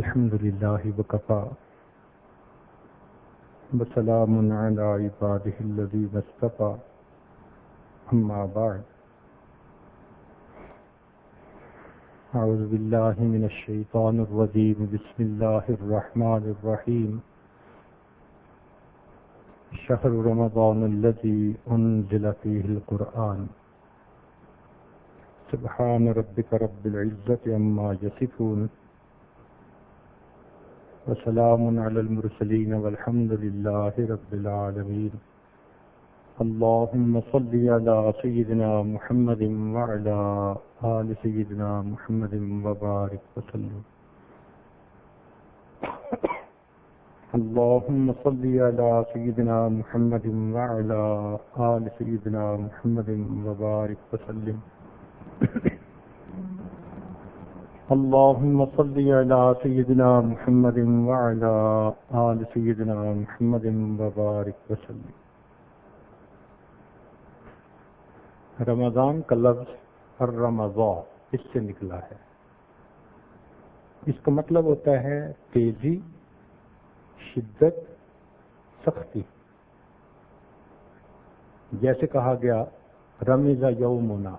الحمدللہ وکفا وسلام علی عبادہ الذین اصطفی اما بعد اعوذ باللہ من الشیطان الرجیم بسم اللہ الرحمن الرحیم شہر رمضان الذی انزل فیہ القرآن سبحان ربک رب العزت عما یصفون وسلام علی المرسلین والحمد للہ رب العالمین اللہم صل علی سیدنا محمد وعلی آل سیدنا محمد وبارک وسلم اللہم صل علی سیدنا محمد وعلی آل سیدنا محمد وبارک وسلم اللہم صلی علی سیدنا محمد وعلی آل سیدنا محمد وبارک وسلم۔ رمضان کا لفظ الرمضاء اس سے نکلا ہے۔ اس کا مطلب ہوتا ہے تیزی، شدت، سختی۔ جیسے کہا گیا رمض یومنا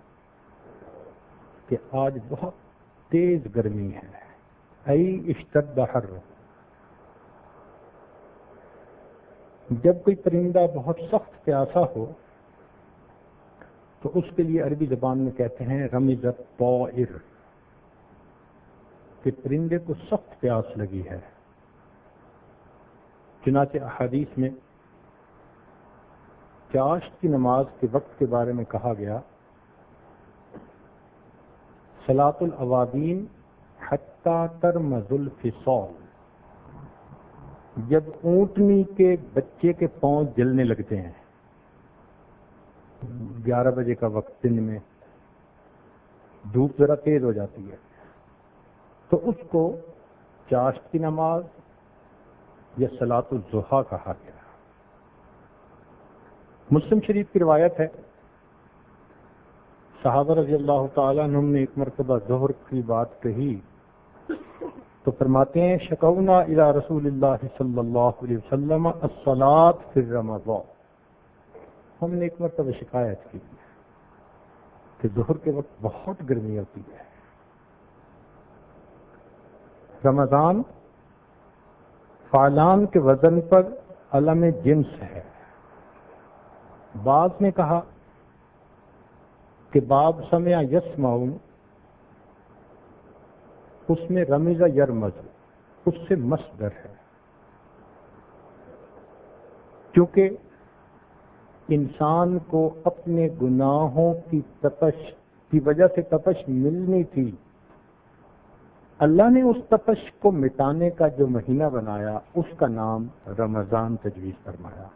کہ آج بہت تیز گرمی ہے، ای اشتد حر۔ جب کوئی پرندہ بہت سخت پیاسا ہو تو اس کے لیے عربی زبان میں کہتے ہیں رمض الطائر، کہ پرندے کو سخت پیاس لگی ہے۔ چنانچہ احادیث میں چاشت کی نماز کے وقت کے بارے میں کہا گیا صلاۃ الاوابین حتی ترمز الفصال، جب اونٹنی کے بچے کے پاؤں جلنے لگتے ہیں، 11 بجے کا وقت دن میں دھوپ ذرا تیز ہو جاتی ہے تو اس کو چاشت کی نماز یا صلاۃ الضحیٰ کہا گیا۔ مسلم شریف کی روایت ہے، صحابہ رضی اللہ تعالیٰ عنہم نے ایک مرتبہ ظہر کی بات کہی تو فرماتے ہیں شکونا الی رسول اللہ صلی اللہ علیہ وسلم الصلاۃ فی رمضان، ہم نے ایک مرتبہ شکایت کی کہ ظہر کے وقت بہت گرمی ہوتی ہے۔ رمضان فعلان کے وزن پر علم جنس ہے۔ بعض نے کہا کہ باب سمع یسمعون، اس میں رمض یرمز، اس سے مصدر ہے، کیونکہ انسان کو اپنے گناہوں کی تپش کی وجہ سے تپش ملنی تھی، اللہ نے اس تپش کو مٹانے کا جو مہینہ بنایا اس کا نام رمضان تجویز فرمایا۔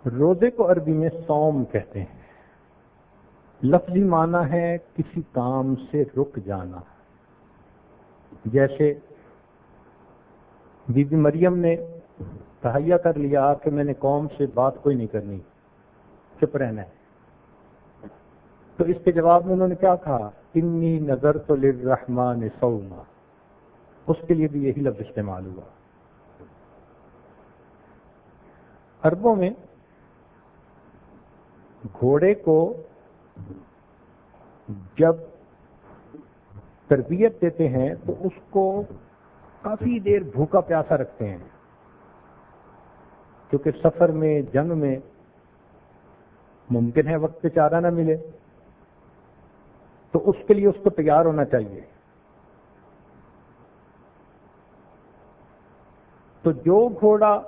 روزے کو عربی میں صوم کہتے ہیں، لفظی معنی ہے کسی کام سے رک جانا۔ جیسے بی بی مریم نے تہیہ کر لیا کہ میں نے قوم سے بات کوئی نہیں کرنی، چپ رہنا ہے، تو اس کے جواب میں انہوں نے کیا کہا انی نذرت للرحمن صوما، اس کے لیے بھی یہی لفظ استعمال ہوا۔ عربوں میں گھوڑے کو جب تربیت دیتے ہیں تو اس کو کافی دیر بھوکا پیاسا رکھتے ہیں، کیونکہ سفر میں جنگ میں ممکن ہے وقت پہ چارہ نہ ملے، تو اس کے لیے اس کو تیار ہونا چاہیے۔ تو جو گھوڑا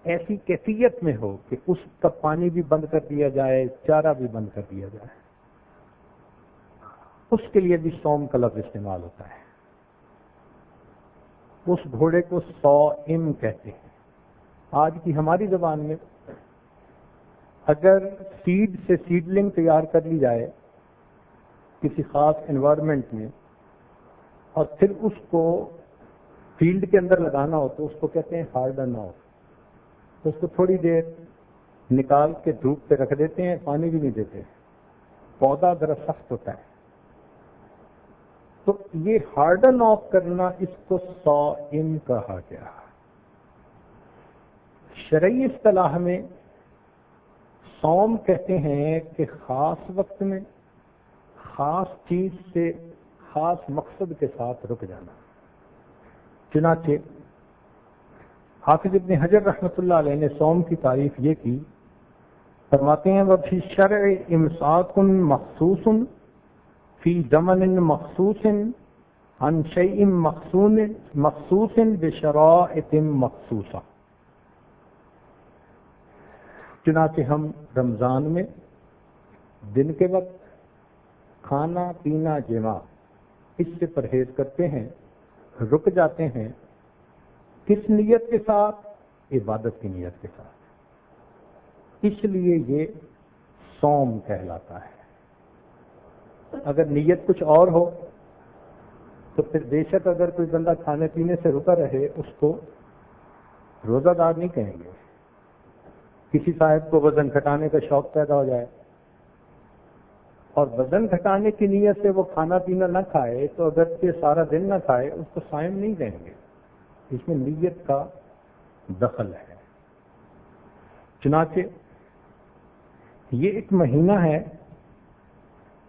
ایسی کیفیت میں ہو کہ اس کا پانی بھی بند کر دیا جائے، چارہ بھی بند کر دیا جائے، اس کے لیے بھی صوم کا لفظ استعمال ہوتا ہے۔ اس گھوڑے کو صائم کہتے ہیں۔ آج کی ہماری زبان میں اگر سیڈ سے سیڈلنگ تیار کر لی جائے کسی خاص انوائرمنٹ میں اور پھر اس کو فیلڈ کے اندر لگانا ہو تو اس کو کہتے ہیں ہارڈن آف، تو اس کو تھوڑی دیر نکال کے دھوپ پہ رکھ دیتے ہیں، پانی بھی نہیں دیتے، پودا ذرا سخت ہوتا ہے، تو یہ ہارڈن آف کرنا اس کو صائم کہا گیا۔ شرعی اصطلاح میں صوم کہتے ہیں کہ خاص وقت میں خاص چیز سے خاص مقصد کے ساتھ رک جانا۔ چنانچہ حافظ ابن حجر رحمۃ اللہ علیہ نے صوم کی تعریف یہ کی، فرماتے ہیں وفی الشرع امساک مخصوص فی زمن مخصوص عن شیء مخصوص بشرائط مخصوصہ۔ چنانچہ ہم رمضان میں دن کے وقت کھانا پینا جماع اس سے پرہیز کرتے ہیں، رک جاتے ہیں، کس نیت کے ساتھ؟ عبادت کی نیت کے ساتھ، اس لیے یہ صوم کہلاتا ہے۔ اگر نیت کچھ اور ہو تو پھر بے شک اگر کوئی بندہ کھانے پینے سے رکا رہے اس کو روزہ دار نہیں کہیں گے۔ کسی صاحب کو وزن گھٹانے کا شوق پیدا ہو جائے اور وزن گھٹانے کی نیت سے وہ کھانا پینا نہ کھائے تو اگر سارا دن نہ کھائے اس کو صائم نہیں کہیں گے، اس میں نیت کا دخل ہے۔ چنانچہ یہ ایک مہینہ ہے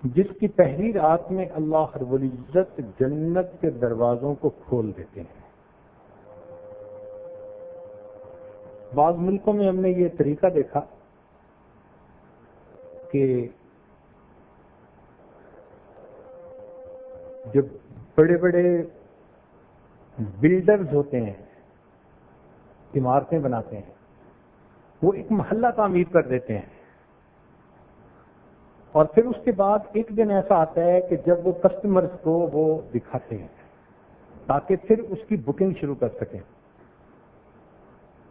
جس کی پہلی رات میں اللہ رب العزت جنت کے دروازوں کو کھول دیتے ہیں۔ بعض ملکوں میں ہم نے یہ طریقہ دیکھا کہ جو بڑے بڑے بلڈرز ہوتے ہیں، عمارتیں بناتے ہیں، وہ ایک محلہ تعمیر کر دیتے ہیں اور پھر اس کے بعد ایک دن ایسا آتا ہے کہ جب وہ کسٹمرز کو وہ دکھاتے ہیں تاکہ پھر اس کی بکنگ شروع کر سکیں،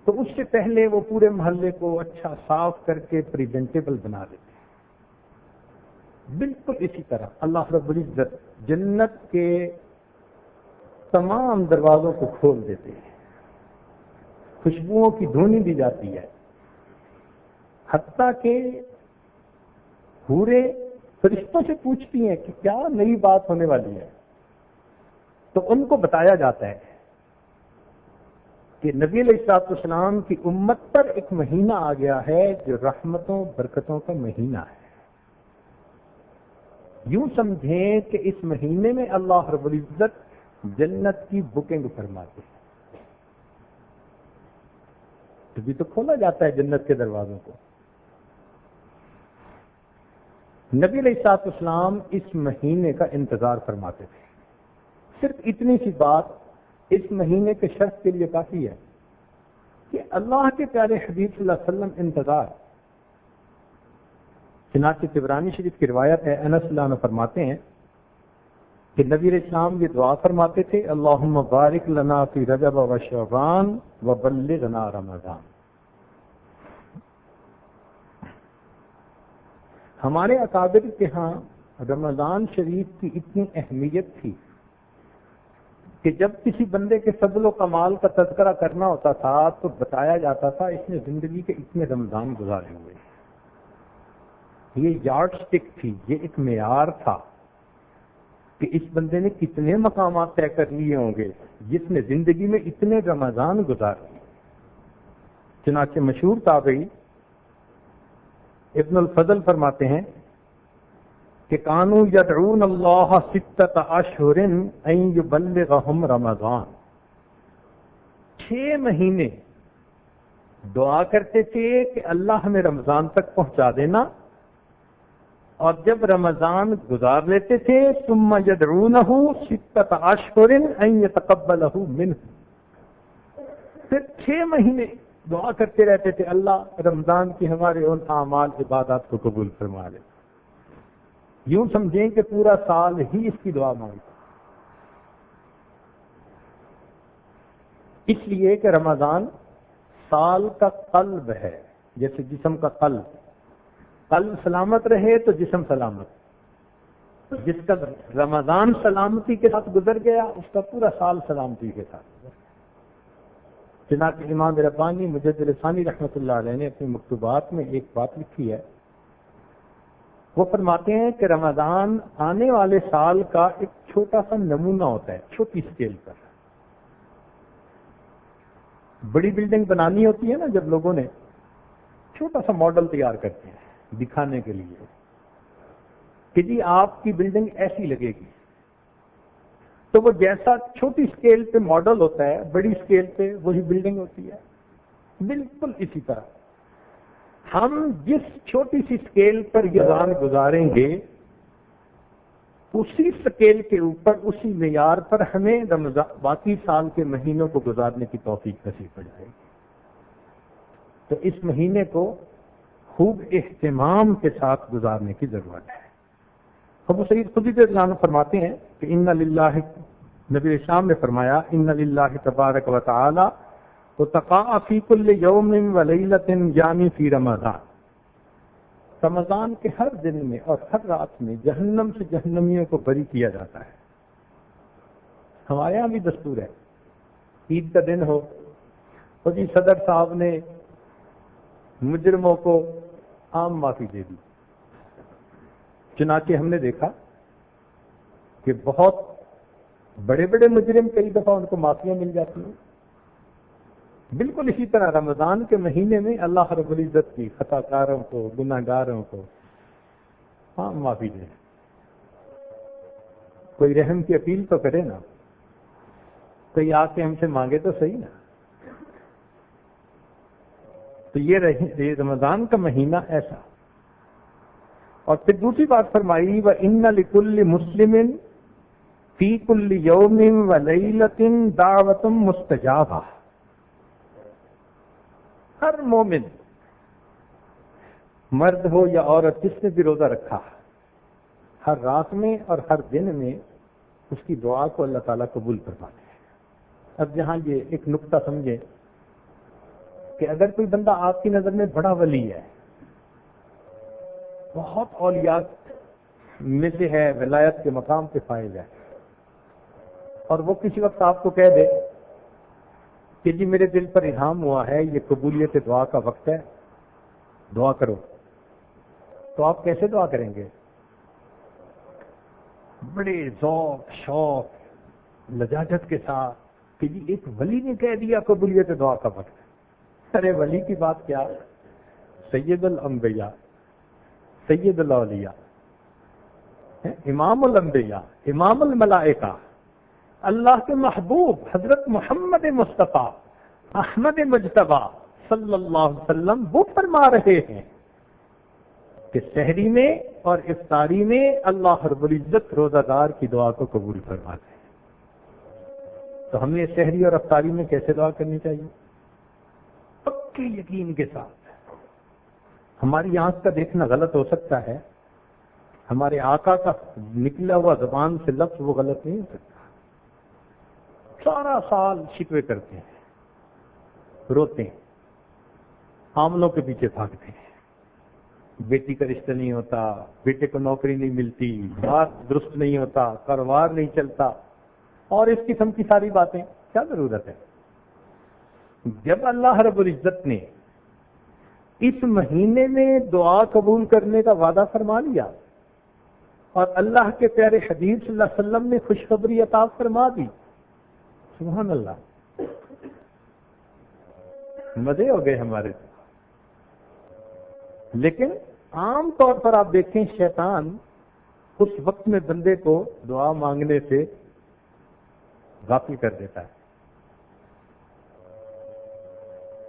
تو اس سے پہلے وہ پورے محلے کو اچھا صاف کر کے پریزنٹیبل بنا دیتے ہیں۔ بالکل اسی طرح اللہ رب العزت جنت کے تمام دروازوں کو کھول دیتے ہیں، خوشبوؤں کی دھونی دی جاتی ہے، حتیٰ کہ حوریں فرشتوں سے پوچھتی ہیں کہ کیا نئی بات ہونے والی ہے، تو ان کو بتایا جاتا ہے کہ نبی علیہ الصلوۃ والسلام کی امت پر ایک مہینہ آ گیا ہے جو رحمتوں برکتوں کا مہینہ ہے۔ یوں سمجھیں کہ اس مہینے میں اللہ رب العزت جنت کی بکنگ فرماتے ہیں، تبھی تو کھولا جاتا ہے جنت کے دروازوں کو۔ نبی علیہ الصلوۃ والسلام اس مہینے کا انتظار فرماتے تھے۔ صرف اتنی سی بات اس مہینے کے شخص کے لیے کافی ہے کہ اللہ کے پیارے حبیب صلی اللہ علیہ وسلم انتظار۔ چنانچہ طبرانی شریف کی روایت ہے، انس اللہ عنہ فرماتے ہیں کہ نبی علیہ السلام یہ دعا فرماتے تھے، اللہم بارک لنا فی رجب و شعبان وبلغنا رمضان۔ ہمارے اکابر کے ہاں رمضان شریف کی اتنی اہمیت تھی کہ جب کسی بندے کے فضل و کمال کا تذکرہ کرنا ہوتا تھا تو بتایا جاتا تھا اس نے زندگی کے اتنے رمضان گزارے ہوئے۔ یہ یارڈ سٹک تھی، یہ ایک معیار تھا کہ اس بندے نے کتنے مقامات طے کر لیے ہوں گے جس نے زندگی میں اتنے رمضان گزارے۔ چنانچہ مشہور تابعی ابن الفضل فرماتے ہیں کہ کانوا یدعون اللہ ستۃ اشہر ان یبلغہم رمضان، 6 مہینے دعا کرتے تھے کہ اللہ ہمیں رمضان تک پہنچا دینا، اور جب رمضان گزار لیتے تھے ثم یدعونہ ستۃ اشہر ان یتقبلہ منہ، پھر 6 مہینے دعا کرتے رہتے تھے اللہ رمضان کی ہمارے ان اعمال عبادات کو قبول فرما لے۔ یوں سمجھیں کہ پورا سال ہی اس کی دعا مانگتا۔ اس لیے کہ رمضان سال کا قلب ہے، جیسے جسم کا قلب سلامت رہے تو جسم سلامت، جس کا رمضان سلامتی کے ساتھ گزر گیا اس کا پورا سال سلامتی کے ساتھ گزر گیا۔ چنانچہ امام ربانی مجدد ثانی رحمۃ اللہ علیہ نے اپنی مکتوبات میں ایک بات لکھی ہے، وہ فرماتے ہیں کہ رمضان آنے والے سال کا ایک چھوٹا سا نمونہ ہوتا ہے، چھوٹی اسکیل پر۔ بڑی بلڈنگ بنانی ہوتی ہے نا، جب لوگوں نے چھوٹا سا ماڈل تیار کرتے ہیں دکھانے کے لیے کہ جی آپ کی بلڈنگ ایسی لگے گی، تو وہ جیسا چھوٹی اسکیل پہ ماڈل ہوتا ہے بڑی اسکیل پہ وہی بلڈنگ ہوتی ہے۔ بالکل اسی طرح ہم جس چھوٹی سی اسکیل پر یہ رمضان گزاریں گے اسی اسکیل کے اوپر اسی معیار پر ہمیں باقی سال کے مہینوں کو گزارنے کی توفیق نصیب ہو جائے گی۔ تو اس مہینے کو خوب اہتمام کے ساتھ گزارنے کی ضرورت ہے۔ ابو سعید خدری رضی اللہ عنہ فرماتے ہیں کہ ان للہ، نبی اسلام نے فرمایا ان للہ تبارک و تعالی وتقاء فی کل یوم و لیلۃ یعنی فی رمضان، رمضان کے ہر دن میں اور ہر رات میں جہنم سے جہنمیوں کو بری کیا جاتا ہے۔ ہمارے یہاں بھی دستور ہے، عید کا دن ہو تو جی صدر صاحب نے مجرموں کو عام معافی دے دی۔ چنانچہ ہم نے دیکھا کہ بہت بڑے بڑے مجرم کئی دفعہ ان کو معافیاں مل جاتی ہیں۔ بالکل اسی طرح رمضان کے مہینے میں اللہ رب العزت کی خطا کاروں کو، گناہ گاروں کو معافی دے۔ کوئی رحم کی اپیل تو کرے نا، کوئی آ کے ہم سے مانگے تو صحیح نا۔ تو یہ رمضان کا مہینہ ایسا۔ اور پھر دوسری بات فرمائی وَإِنَّ لِكُلِّ مُسْلِمٍ فِي كُلِّ يَوْمٍ وَلَيْلَةٍ دَعْوَةٌ مُسْتَجَابَةٌ، ہر مومن مرد ہو یا عورت جس نے بھی روزہ رکھا ہر رات میں اور ہر دن میں اس کی دعا کو اللہ تعالیٰ قبول فرماتے ہیں۔ اب یہاں یہ ایک نقطہ سمجھیں کہ اگر کوئی بندہ آپ کی نظر میں بڑا ولی ہے، بہت اولیاء میں سے ہے، ولایت کے مقام پہ فائز ہے، اور وہ کسی وقت آپ کو کہہ دے کہ جی میرے دل پر الہام ہوا ہے یہ قبولیت دعا کا وقت ہے، دعا کرو، تو آپ کیسے دعا کریں گے؟ بڑے ذوق شوق لجاجت کے ساتھ کہ جی ایک ولی نے کہہ دیا قبولیت دعا کا وقت ہے۔ ارے ولی کی بات کیا، سید الانبیاء، سید الاولیاء، امام الانبیاء، امام الملائکہ، اللہ کے محبوب حضرت محمد مصطفیٰ احمد مجتبیٰ صلی اللہ علیہ وسلم وہ فرما رہے ہیں کہ سحری میں اور افطاری میں اللہ رب العزت روزہ دار کی دعا کو قبول فرماتے ہیں۔ تو ہمیں سحری اور افطاری میں کیسے دعا کرنی چاہیے؟ پکے یقین کے ساتھ۔ ہماری آنکھ کا دیکھنا غلط ہو سکتا ہے، ہمارے آقا کا نکلا ہوا زبان سے لفظ وہ غلط نہیں ہو سکتا۔ سارا سال شکوے کرتے ہیں، روتے ہیں، عاملوں کے پیچھے بھاگتے ہیں، بیٹی کا رشتہ نہیں ہوتا، بیٹے کو نوکری نہیں ملتی، بات درست نہیں ہوتا، کاروبار نہیں چلتا، اور اس قسم کی ساری باتیں۔ کیا ضرورت ہے؟ جب اللہ رب العزت نے اس مہینے میں دعا قبول کرنے کا وعدہ فرما لیا اور اللہ کے پیارے حبیب صلی اللہ علیہ وسلم نے خوشخبری عطا فرما دی، سبحان اللہ، مزے ہو گئے ہمارے۔ لیکن عام طور پر آپ دیکھیں شیطان اس وقت میں بندے کو دعا مانگنے سے غافل کر دیتا ہے۔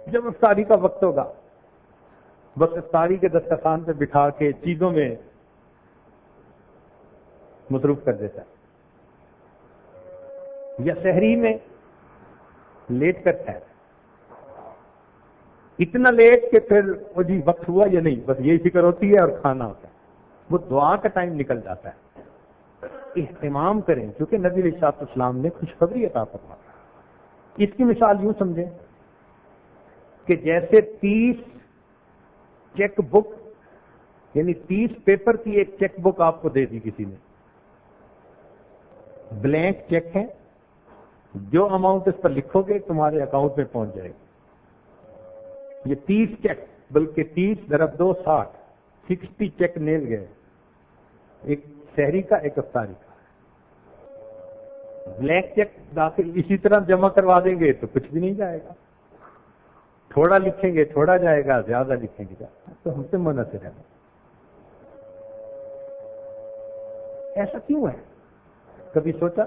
جب افطاری کا وقت ہوگا بس افطاری کے دسترخوان پہ بٹھا کے چیزوں میں مصروف کر دیتا ہے، یا سحری میں لیٹ کرتا ہے، اتنا لیٹ کہ پھر وہ جی وقت ہوا یا نہیں، بس یہی فکر ہوتی ہے اور کھانا ہوتا ہے، وہ دعا کا ٹائم نکل جاتا ہے۔ اہتمام کریں، کیونکہ نبی علیہ الصلوۃ والسلام نے خوشخبری عطا فرمائی۔ اس کی مثال یوں سمجھیں کہ جیسے 30 چیک بک یعنی 30 پیپر کی ایک چیک بک آپ کو دے دی کسی نے، بلینک چیک ہے، جو اماؤنٹ اس پر لکھو گے تمہارے اکاؤنٹ میں پہنچ جائے گی۔ یہ 30 چیک، بلکہ 30 × 2 60، 60 چیک نیل گئے، ایک شہری کا ایک افطاری کا۔ بلینک چیک داخل اسی طرح جمع کروا دیں گے تو کچھ بھی نہیں جائے گا، تھوڑا لکھیں گے تھوڑا جائے گا، زیادہ لکھیں گے تو ہم سے منحصر ہے۔ ایسا کیوں ہے؟ کبھی سوچا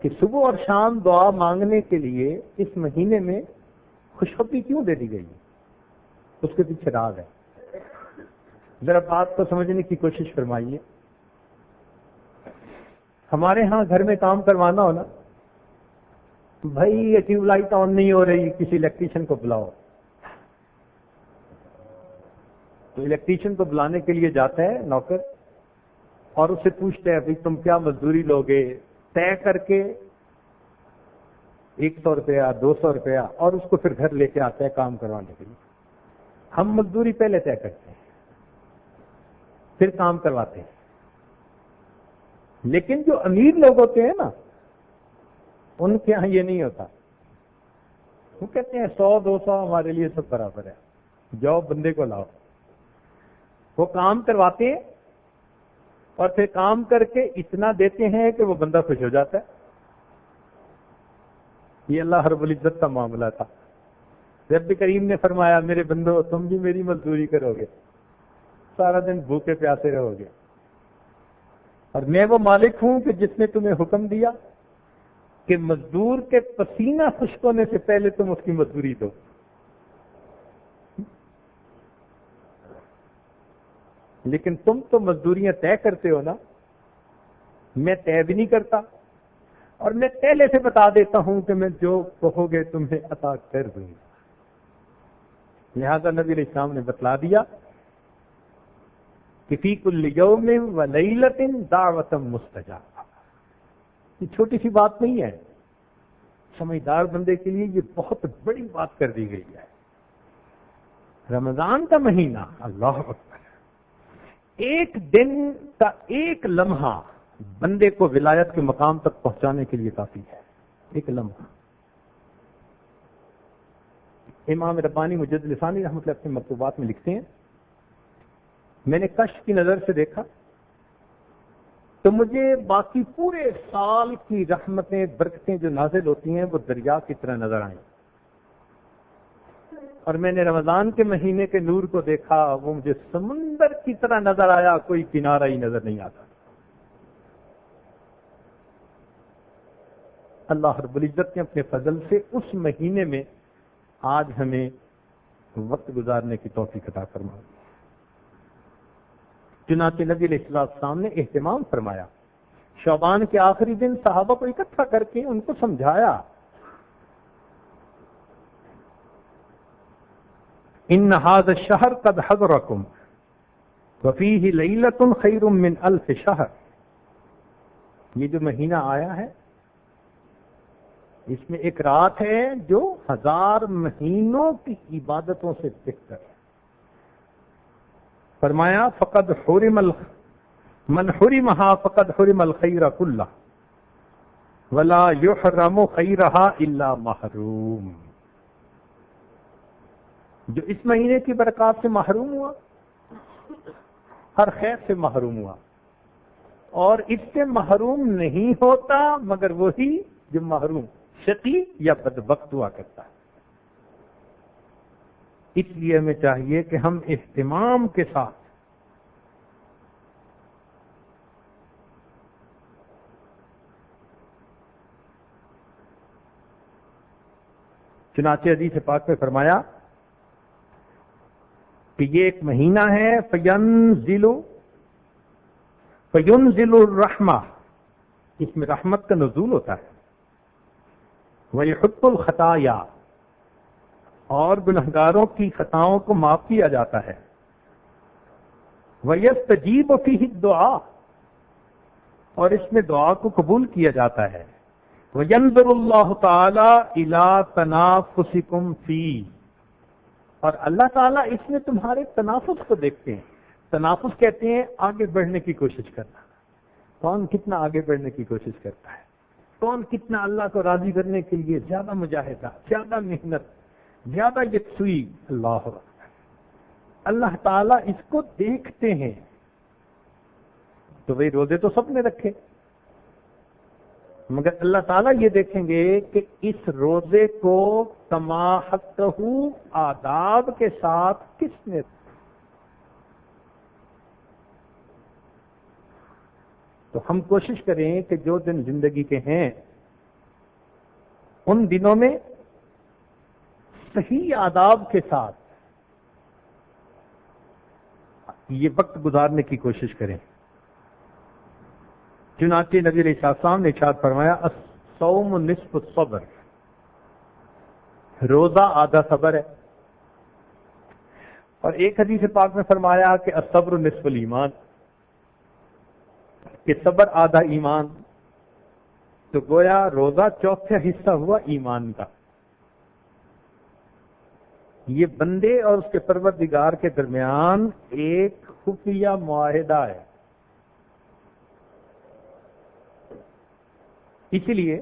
کہ صبح اور شام دعا مانگنے کے لیے اس مہینے میں خوشخبری کیوں دے دی گئی ہے؟ اس کے پیچھے راز ہے، ذرا بات کو سمجھنے کی کوشش فرمائیے۔ ہمارے ہاں گھر میں کام کروانا ہو نا، بھائی یہ ٹیوب لائٹ آن نہیں ہو رہی، کسی الیکٹریشین کو بلاؤ، تو الیکٹریشین کو بلانے کے لیے جاتا ہے نوکر اور اس سے پوچھتے ہیں بھائی تم کیا مزدوری لوگے، طے کر کے 100 روپیہ 200 روپیہ، اور اس کو پھر گھر لے کے آتا ہے کام کروانے کے لیے۔ ہم مزدوری پہلے طے کرتے ہیں پھر کام کرواتے ہیں، لیکن جو امیر لوگ ہوتے ہیں نا ان کے یہاں یہ نہیں ہوتا، وہ کہتے ہیں 100 200 ہمارے لیے سب برابر ہے، جاؤ بندے کو لاؤ۔ وہ کام کرواتے ہیں اور پھر کام کر کے اتنا دیتے ہیں کہ وہ بندہ خوش ہو جاتا ہے۔ یہ اللہ رب العزت کا معاملہ تھا۔ رب کریم نے فرمایا میرے بندو تم بھی میری مزدوری کرو گے، سارا دن بھوکے پیاسے رہو گے، اور میں وہ مالک ہوں کہ جس نے تمہیں حکم دیا کہ مزدور کے پسینہ خشک ہونے سے پہلے تم اس کی مزدوری دو۔ لیکن تم تو مزدوریاں طے کرتے ہو نا، میں طے بھی نہیں کرتا، اور میں پہلے سے بتا دیتا ہوں کہ میں جو کہو گے تمہیں عطا کر دوں گا۔ لہذا نبی علیہ السلام نے بتلا دیا کہ فی کل یوم و لیلۃ دعوۃ مستجابہ۔ یہ چھوٹی سی بات نہیں ہے، سمجھدار بندے کے لیے یہ بہت بڑی بات کر دی گئی ہے۔ رمضان کا مہینہ، اللہ اکبر، ایک دن کا ایک لمحہ بندے کو ولایت کے مقام تک پہنچانے کے لیے کافی ہے، ایک لمحہ۔ امام ربانی مجد لسانی رحمۃ اللہ اپنے مکتوبات میں لکھتے ہیں میں نے کشف کی نظر سے دیکھا تو مجھے باقی پورے سال کی رحمتیں برکتیں جو نازل ہوتی ہیں وہ دریا کی طرح نظر آئیں، اور میں نے رمضان کے مہینے کے نور کو دیکھا، وہ مجھے سمندر کی طرح نظر آیا، کوئی کنارہ ہی نظر نہیں آتا۔ اللہ رب العزت نے اپنے فضل سے اس مہینے میں آج ہمیں وقت گزارنے کی توفیق عطا فرما دی۔ چنانچہ نبی علیہ السلام نے اہتمام فرمایا، شعبان کے آخری دن صحابہ کو اکٹھا کر کے ان کو سمجھایا، ان ھذا الشہر قد حضرکم وفیہ لیلۃ خیر من الف شہر۔ یہ جو مہینہ آیا ہے اس میں ایک رات ہے جو 1000 مہینوں کی عبادتوں سے بہتر ہے۔ فرمایا فقد حرم من حرمها فقد حرم الخیر کلہ ولا یحرم خیرہا الا محروم۔ جو اس مہینے کی برکات سے محروم ہوا ہر خیر سے محروم ہوا، اور اس سے محروم نہیں ہوتا مگر وہی جو محروم شقی یا بدبخت ہوا کرتا ہے۔ اس لیے ہمیں چاہیے کہ ہم اہتمام کے ساتھ چنانچہ حدیث پاک میں فرمایا کہ یہ ایک مہینہ ہے فینزل الرحمہ، اس میں رحمت کا نزول ہوتا ہے، وَيَحُطُّ الْخَطَايَا، اور گنہگاروں کی خطاؤں کو معاف کیا جاتا ہے، وَيَسْتَجِيبُ فِيهِ الدُّعَاء، اور اس میں دعا کو قبول کیا جاتا ہے. وَيَنْظُرُ اللَّهُ تَعَالَى إِلَىٰ تَنَافُسِكُمْ فِيهِ، اور اللہ تعالیٰ اس میں تمہارے تنافس کو دیکھتے ہیں. تنافس کہتے ہیں آگے بڑھنے کی کوشش کرنا. کون کتنا آگے بڑھنے کی کوشش کرتا ہے، کون کتنا اللہ کو راضی کرنے کے لیے زیادہ مجاہدہ، زیادہ محنت، زیادہ یکسوئی. اللہ اکبر. اللہ تعالیٰ اس کو دیکھتے ہیں. تو بھئی روزے تو سب نے رکھے، مگر اللہ تعالیٰ یہ دیکھیں گے کہ اس روزے کو کما حقہ آداب کے ساتھ کس نے. تو ہم کوشش کریں کہ جو دن زندگی کے ہیں ان دنوں میں صحیح آداب کے ساتھ یہ وقت گزارنے کی کوشش کریں. چنانچہ نبی علیہ السلام نے ارشاد فرمایا الصوم نصف الصبر، روزہ آدھا صبر ہے. اور ایک حدیث پاک میں فرمایا کہ الصبر نصف الایمان، کہ صبر آدھا ایمان. تو گویا روزہ چوتھا حصہ ہوا ایمان کا. یہ بندے اور اس کے پروردگار کے درمیان ایک خفیہ معاہدہ ہے. اسی لیے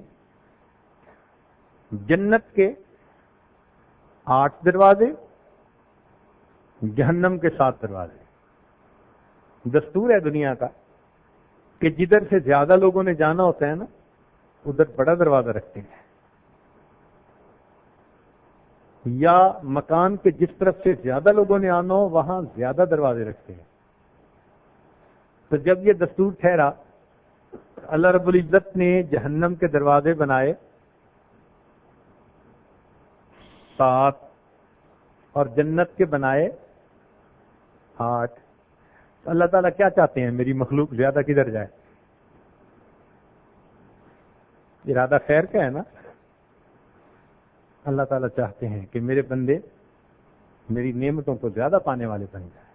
جنت کے 8 دروازے، جہنم کے 7 دروازے. دستور ہے دنیا کا کہ جدھر سے زیادہ لوگوں نے جانا ہوتا ہے نا ادھر بڑا دروازہ رکھتے ہیں، یا مکان کے جس طرف سے زیادہ لوگوں نے آنا ہو وہاں زیادہ دروازے رکھتے ہیں. تو جب یہ دستور ٹھہرا، اللہ رب العزت نے جہنم کے دروازے بنائے 7 اور جنت کے بنائے 8. اللہ تعالیٰ کیا چاہتے ہیں؟ میری مخلوق زیادہ کدھر جائے؟ ارادہ خیر کا ہے نا. اللہ تعالیٰ چاہتے ہیں کہ میرے بندے میری نعمتوں کو زیادہ پانے والے بن جائیں.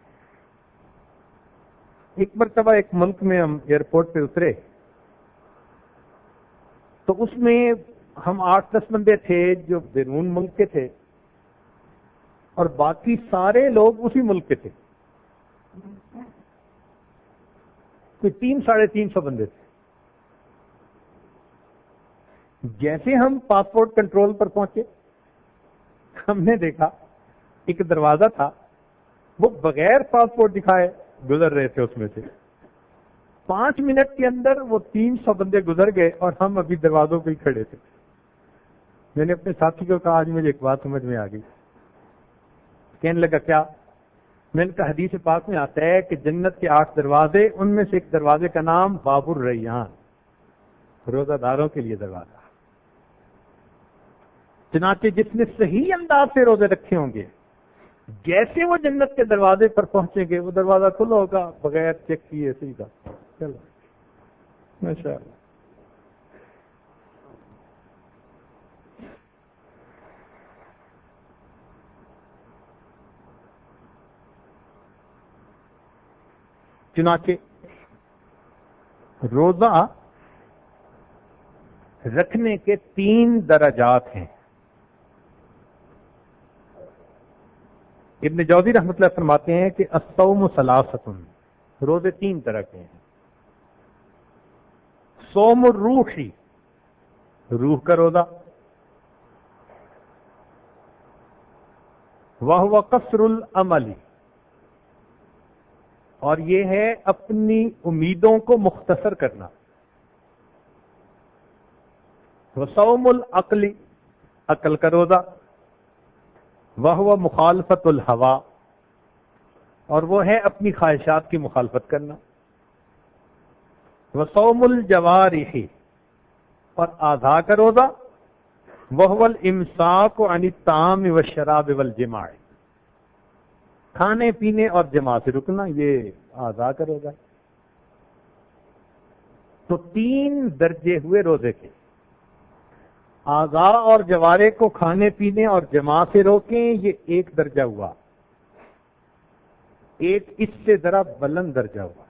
ایک مرتبہ ایک ملک میں ہم ایئرپورٹ پہ اترے تو اس میں ہم 8-10 بندے تھے جو بیرون ملک کے تھے اور باقی سارے لوگ اسی ملک کے تھے. کوئی 300-350 بندے تھے. جیسے ہم پاسپورٹ کنٹرول پر پہنچے ہم نے دیکھا ایک دروازہ تھا، وہ بغیر پاسپورٹ دکھائے گزر رہے تھے. اس میں سے 5 منٹ کے اندر وہ 300 بندے گزر گئے اور ہم ابھی دروازوں پہ ہی کھڑے تھے. میں نے اپنے ساتھی کو کہا آج مجھے ایک بات سمجھ میں آ گئی. کہنے لگا کیا؟ میں نے کہا حدیث پاک میں آتا ہے کہ جنت کے 8 دروازے، ان میں سے ایک دروازے کا نام باب الریان، روزہ داروں کے لیے دروازہ. چنانچہ جس نے صحیح انداز سے روزے رکھے ہوں گے جیسے وہ جنت کے دروازے پر پہنچیں گے وہ دروازہ کھلا ہوگا بغیر چیک کیے سیدھا. چلو ماشاء اللہ. چنانچہ روزہ رکھنے کے 3 درجات ہیں. ابن جوزی رحمۃ اللہ فرماتے ہیں کہ الصوم ثلاثۃ، روزے 3 طرح کے ہیں. صوم الروحی، روح کا روزہ، وہو قصر العملی، اور یہ ہے اپنی امیدوں کو مختصر کرنا. وصوم العقل، عقل کا روزہ، وہو مخالفت الہوا، اور وہ ہے اپنی خواہشات کی مخالفت کرنا. وصوم الجوارح، اور اعضاء کا روزہ، وہو الامساک عن الطعام والشراب والجماع، کھانے پینے اور جماع سے رکنا، یہ اعضاء کا روزہ. تو 3 درجے ہوئے روزے کے. اعضاء اور جوارے کو کھانے پینے اور جماع سے روکیں، یہ 1 درجہ ہوا. ایک اس سے ذرا بلند درجہ ہوا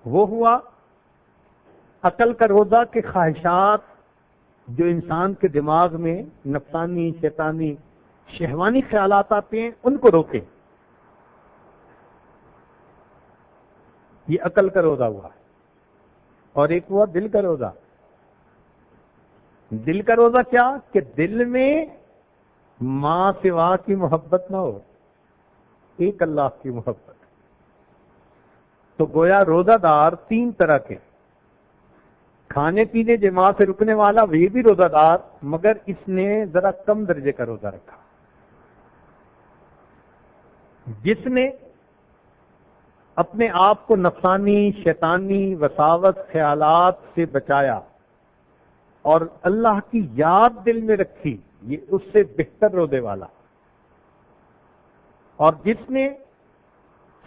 وہ ہوا عقل کا روزہ کہ خواہشات جو انسان کے دماغ میں نفسانی شیطانی شہوانی خیالات آتے ہیں ان کو روکے، یہ عقل کا روزہ ہوا۔ اور ایک ہوا دل کا روزہ۔ دل کا روزہ کیا کہ دل میں ماں سوا کی محبت نہ ہو، ایک اللہ کی محبت۔ تو گویا روزہ دار تین طرح کے، کھانے پینے جماع سے رکنے والا وہ بھی روزہ دار، مگر اس نے ذرا کم درجے کا روزہ رکھا۔ جس نے اپنے آپ کو نفسانی شیطانی وساوس خیالات سے بچایا اور اللہ کی یاد دل میں رکھی، یہ اس سے بہتر روزے والا۔ اور جس نے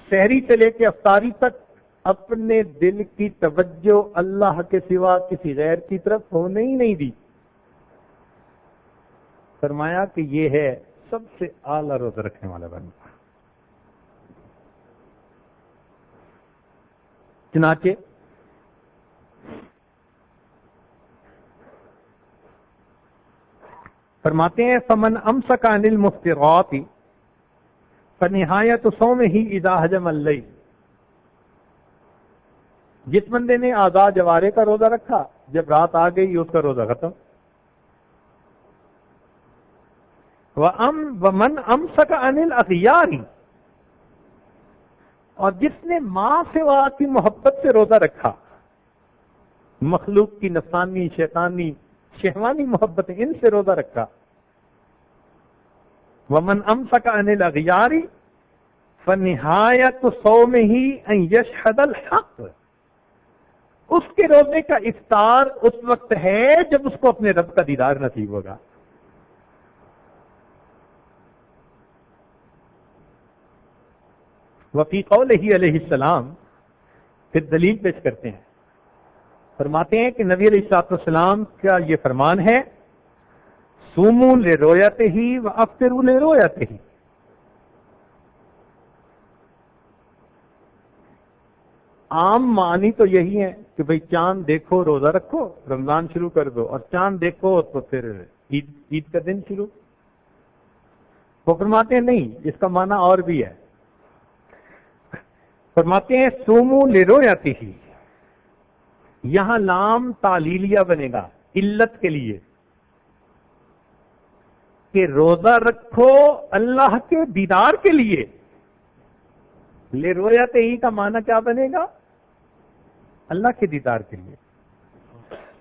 سحری سے لے کے افطاری تک اپنے دل کی توجہ اللہ کے سوا کسی غیر کی طرف ہونے ہی نہیں دی، فرمایا کہ یہ ہے سب سے اعلیٰ روزہ رکھنے والا بندہ۔ چنانچہ فرماتے ہیں فمن امسک عن المفطرات فنہایت صومہ اذا حجم اللیل، جس بندے نے آزاد جوارے کا روزہ رکھا، جب رات آ گئی اس کا روزہ ختم۔ ومن امسک عن الاغیار، اور جس نے ماں سوا کی محبت سے روزہ رکھا، مخلوق کی نفسانی شیطانی شہوانی محبت ان سے روزہ رکھا، ومن امسک عن الاغیار فنہایت صومہ ان یشہد الحق، اس کے روزے کا افطار اس وقت ہے جب اس کو اپنے رب کا دیدار نصیب ہوگا۔ وفی قولہ علیہ السلام، پھر دلیل پیش کرتے ہیں، فرماتے ہیں کہ نبی علیہ الصلوۃ والسلام کا یہ فرمان ہے صوموا لرؤیتہ وافطروا لرؤیتہ، عام معنی تو یہی ہے کہ بھئی چاند دیکھو روزہ رکھو، رمضان شروع کر دو، اور چاند دیکھو تو پھر عید کا دن شروع۔ وہ فرماتے ہیں نہیں، اس کا معنی اور بھی ہے، فرماتے ہیں صوموا لرؤیتہ، یہاں لام تعلیلیہ بنے گا علت کے لیے کہ روزہ رکھو اللہ کے دیدار کے لیے۔ لرؤیتہ کا معنی کیا بنے گا؟ اللہ کے دیدار کے لیے۔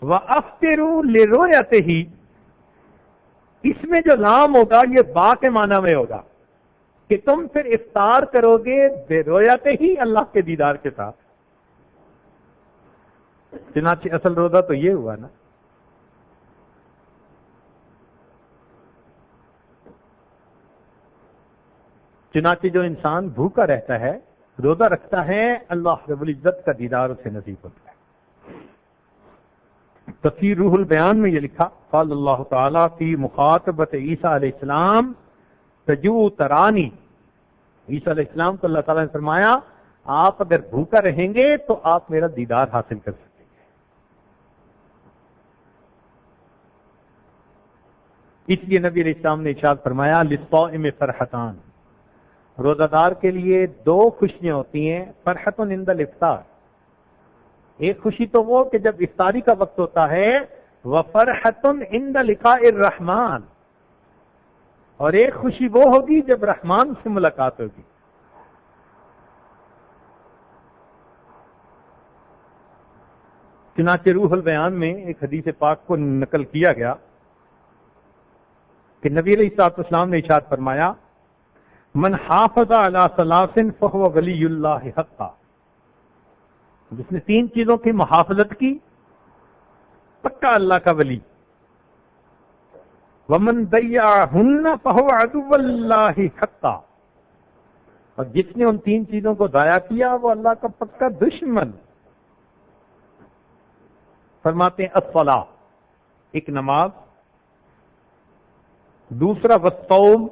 وَأَفْطِرُوا لِرُؤْيَتِهِ، اس میں جو لام ہوگا یہ با کے معنی میں ہوگا کہ تم پھر افطار کرو گے برؤیتہ اللہ کے دیدار کے ساتھ۔ چنانچہ اصل روزہ تو یہ ہوا نا۔ چنانچہ جو انسان بھوکا رہتا ہے روزہ رکھتا ہے، اللہ رب العزت کا دیدار اسے نصیب ہوتا ہے۔ تفسیر روح البیان میں یہ لکھا قال اللہ تعالیٰ فی مخاطبت عیسیٰ علیہ السلام تجوع ترانی، عیسیٰ علیہ السلام کو اللہ تعالیٰ نے فرمایا آپ اگر بھوکا رہیں گے تو آپ میرا دیدار حاصل کر سکیں گے۔ اس لیے نبی علیہ السلام نے ارشاد فرمایا للصائم فرحتان، روزہ دار کے لیے دو خوشیاں ہوتی ہیں، فرحت عند الافطار، ایک خوشی تو وہ کہ جب افطاری کا وقت ہوتا ہے، وفرحت عند لقاء الرحمن، اور ایک خوشی وہ ہوگی جب رحمان سے ملاقات ہوگی۔ چنانچہ روح البیان میں ایک حدیث پاک کو نقل کیا گیا کہ نبی علیہ الصلوۃ والسلام نے ارشاد فرمایا من حافظ علی ثلاث فهو ولی اللہ حقا، جس نے تین چیزوں کی محافظت کی پکا اللہ کا ولی۔ ومن ضیعہن فهو عدو اللہ حقا، اور جس نے ان تین چیزوں کو ضائع کیا وہ اللہ کا پکا دشمن۔ فرماتے ہیں الصلاۃ، ایک نماز، دوسرا والصوم،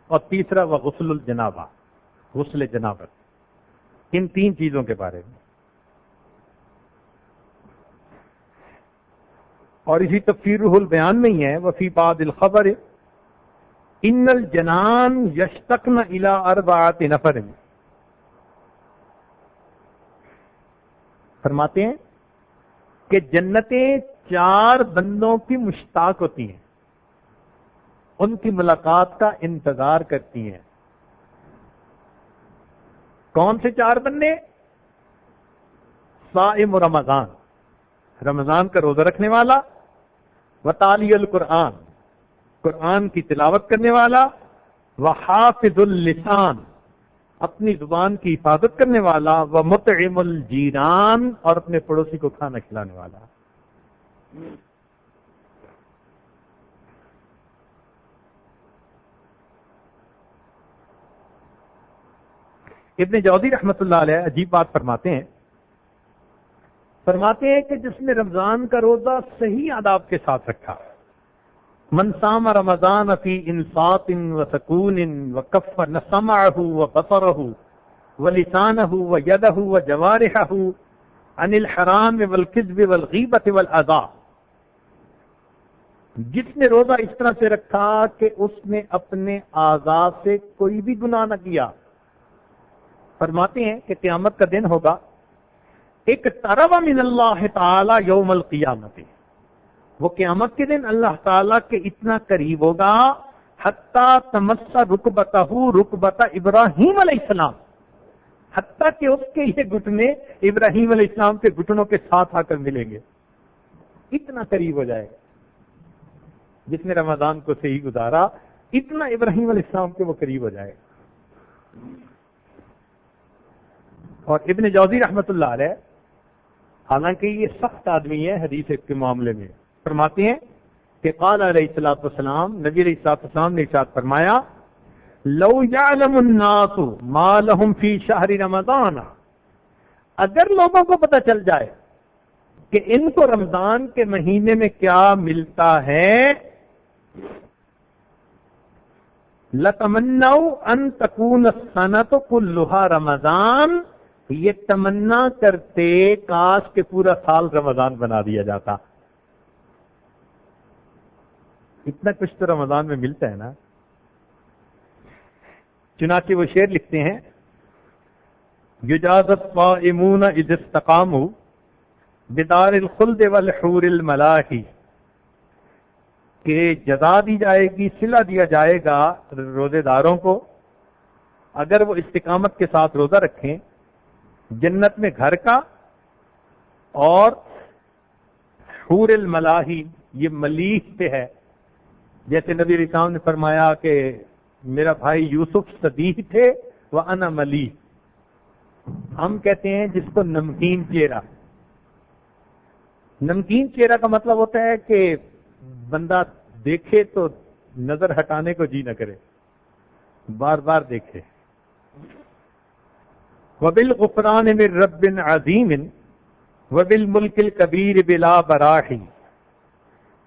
اور تیسرا وغسل الجنابہ، غسل جنابت، ان تین چیزوں کے بارے میں۔ اور اسی تفسیر روح البیان میں ہی ہے وفی بعض الخبر ان الجنان یشتقن الی اربعۃ نفر، فرماتے ہیں کہ جنتیں 4 بندوں کی مشتاق ہوتی ہیں، ان کی ملاقات کا انتظار کرتی ہیں۔ کون سے 4 بندے؟ صائم رمضان، رمضان کا روزہ رکھنے والا، وتالی القرآن، قرآن کی تلاوت کرنے والا، وحافظ اللسان، اپنی زبان کی حفاظت کرنے والا، ومطعم الجیران، اور اپنے پڑوسی کو کھانا کھلانے والا۔ ابن جوزی رحمۃ اللہ علیہ عجیب بات فرماتے ہیں کہ جس نے رمضان کا روزہ صحیح آداب کے ساتھ رکھا، من صام رمضان فی انصات وسکون وکف سمعہ وبصرہ ولسانہ ویدہ وجوارحہ عن الحرام والکذب والغیبۃ والاذی، جس نے روزہ اس طرح سے رکھا کہ اس نے اپنے اعضاء سے کوئی بھی گناہ نہ کیا، فرماتے ہیں کہ قیامت کا دن ہوگا، ایک طرف من اللہ تعالی یوم القیامت، وہ قیامت کے دن اللہ تعالیٰ کے اتنا قریب ہوگا، حتیٰ تمس رکبتہ رکبت ابراہیم علیہ السلام، حتیٰ کہ اس کے یہ گھٹنے ابراہیم علیہ السلام کے گھٹنوں کے ساتھ آ کر ملیں گے، اتنا قریب ہو جائے گا۔ جس نے رمضان کو صحیح گزارا، اتنا ابراہیم علیہ السلام کے وہ قریب ہو جائے گا۔ اور ابن جوزی رحمۃ اللہ علیہ، حالانکہ یہ سخت آدمی ہے حدیث کے معاملے میں، فرماتے ہیں کہ قال علیہ الصلوۃ والسلام، نبی علیہ الصلوۃ والسلام نے ارشاد فرمایا، لو یعلم الناس ما لهم فی شہر رمضان، اگر لوگوں کو پتہ چل جائے کہ ان کو رمضان کے مہینے میں کیا ملتا ہے، لتمنوا ان تکون السنۃ کلھا رمضان، یہ تمنا کرتے کاش کہ پورا سال رمضان بنا دیا جاتا۔ اتنا کچھ تو رمضان میں ملتا ہے نا۔ چنانچہ وہ شعر لکھتے ہیں، یجاز الصائمون اذ استقاموا بدار الخلد والحور الملاحی، کہ جزا دی جائے گی، صلہ دیا جائے گا روزے داروں کو اگر وہ استقامت کے ساتھ روزہ رکھیں، جنت میں گھر کا، اور حور الملاحی، یہ ملیح پہ ہے، جیسے نبی علیہ السلام نے فرمایا کہ میرا بھائی یوسف صدیق تھے وَأَنَا ملیح، ہم کہتے ہیں جس کو نمکین چہرہ۔ نمکین چہرہ کا مطلب ہوتا ہے کہ بندہ دیکھے تو نظر ہٹانے کو جی نہ کرے، بار بار دیکھے۔ وَبِالْغُفْرَانِ مِنْ رَبٍّ عَظِيمٍ وَبِالْمُلْكِ الْكَبِيرِ بِلَا بَرَاحٍ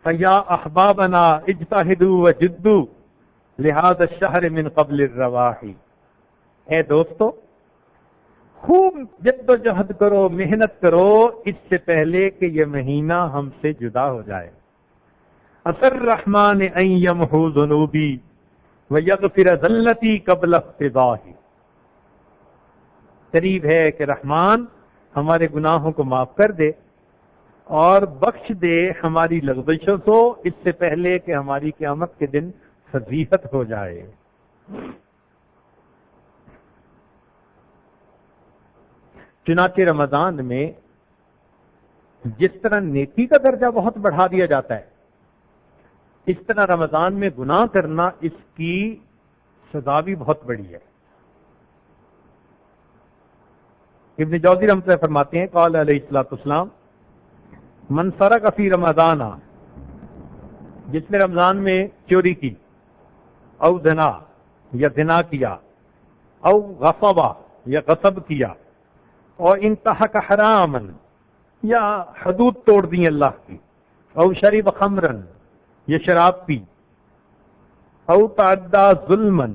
فَيَا أَحْبَابَنَا اجْتَهِدُوا وَجِدُّوا لِهَذَا الشَّهْرِ مِنْ قَبْلِ الرَّوَاحِ، اے دوستو خوب جد و جہد کرو، محنت کرو اس سے پہلے کہ یہ مہینہ ہم سے جدا ہو جائے۔ اثر الرحمن ان یمحو ذنوبی ویغفر ذلتی قبل افتضاحی، قریب ہے کہ رحمان ہمارے گناہوں کو معاف کر دے اور بخش دے ہماری لغزشوں کو اس سے پہلے کہ ہماری قیامت کے دن فضیحت ہو جائے۔ چنانچہ رمضان میں جس طرح نیکی کا درجہ بہت بڑھا دیا جاتا ہے، اس طرح رمضان میں گناہ کرنا اس کی سزا بھی بہت بڑی ہے۔ ابن جوزی رحمۃ اللہ فرماتے ہیں، قال علیہ الصلوۃ والسلام، من سرق فی رمضان، جس نے رمضان میں چوری کی، او زنا یا زنا کیا، او غصب یا غصب کیا، اور انتہک حراما یا حدود توڑ دی اللہ کی، او شرب خمرا یا شراب پی، او تعدی ظلما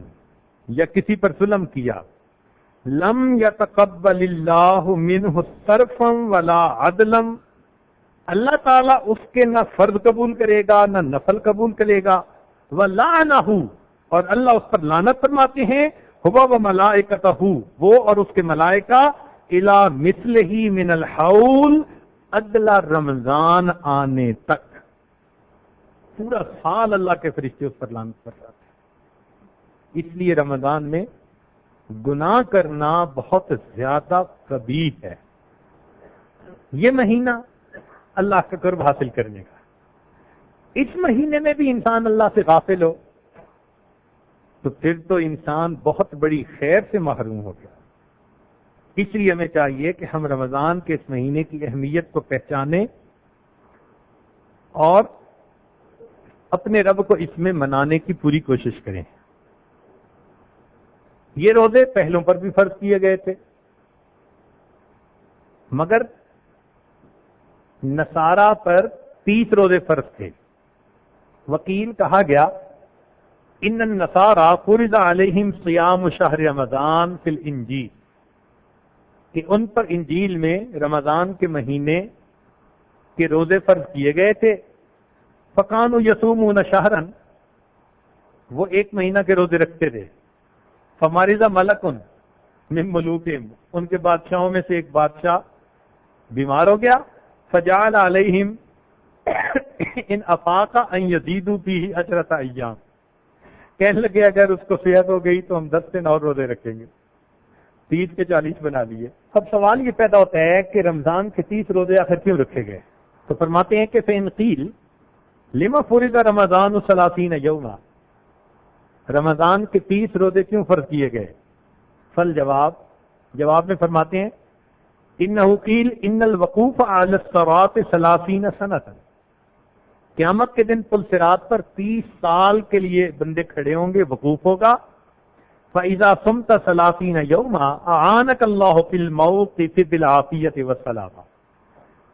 یا کسی پر ظلم کیا، لم یتقبل اللہ منہ صرفا ولا عدلا اللہ تعالیٰ اس کے نہ فرض قبول کرے گا نہ نفل قبول کرے گا. وَلَعْنَهُ، اور اللہ اس پر لعنت فرماتے ہیں. هُوَ وَمَلَائِكَتُهُ، وہ اور اس کے ملائکہ، إِلَى مِثْلِهِ مِنَ الْحَوْلِ، اگلا رمضان آنے تک. پورا سال اللہ کے فرشتے اس پر لعنت فرماتے ہیں. اس لیے رمضان میں گناہ کرنا بہت زیادہ قبیح ہے. یہ مہینہ اللہ کا قرب حاصل کرنے کا، اس مہینے میں بھی انسان اللہ سے غافل ہو تو پھر تو انسان بہت بڑی خیر سے محروم ہو گیا. اس لیے ہمیں چاہیے کہ ہم رمضان کے اس مہینے کی اہمیت کو پہچانیں اور اپنے رب کو اس میں منانے کی پوری کوشش کریں. یہ روزے پہلوں پر بھی فرض کیے گئے تھے، مگر نصارہ پر 30 روزے فرض تھے. وکیل کہا گیا ان النصارى فرض علیہم صیام شہر رمضان فی الانجیل، کہ ان پر انجیل میں رمضان کے مہینے کے روزے فرض کیے گئے تھے. فکانوا یصومون شہرا، وہ ایک مہینہ کے روزے رکھتے تھے. فمرض ملک من ملوکہم، ان کے بادشاہوں میں سے ایک بادشاہ بیمار ہو گیا. فجعل علیہم ان افاق ان یزیدوا فیہ 10 ایام، کہنے لگے اگر اس کو صحت ہو گئی تو ہم 10 دن اور روزے رکھیں گے. 30 کے 40 بنا لیے. اب سوال یہ پیدا ہوتا ہے کہ رمضان کے 30 روزے آخر کیوں رکھے گئے؟ تو فرماتے ہیں کہ فإن قیل لما فرض رمضان 30 یوما، رمضان کے 30 روزے کیوں فرض کیے گئے؟ جواب میں فرماتے ہیں انہ قیل ان الوقوف علی الصراط 30 سنۃ، قیامت کے دن پل صراط پر 30 سال کے لیے بندے کھڑے ہوں گے، وقوف ہوگا. فَإِذَا صُمْتَ 30 يَوْمًا أَعَانَكَ اللَّهُ فِي الْمَوْقِفِ بِالْعَافِيَةِ وَالسَّلَامَةِ،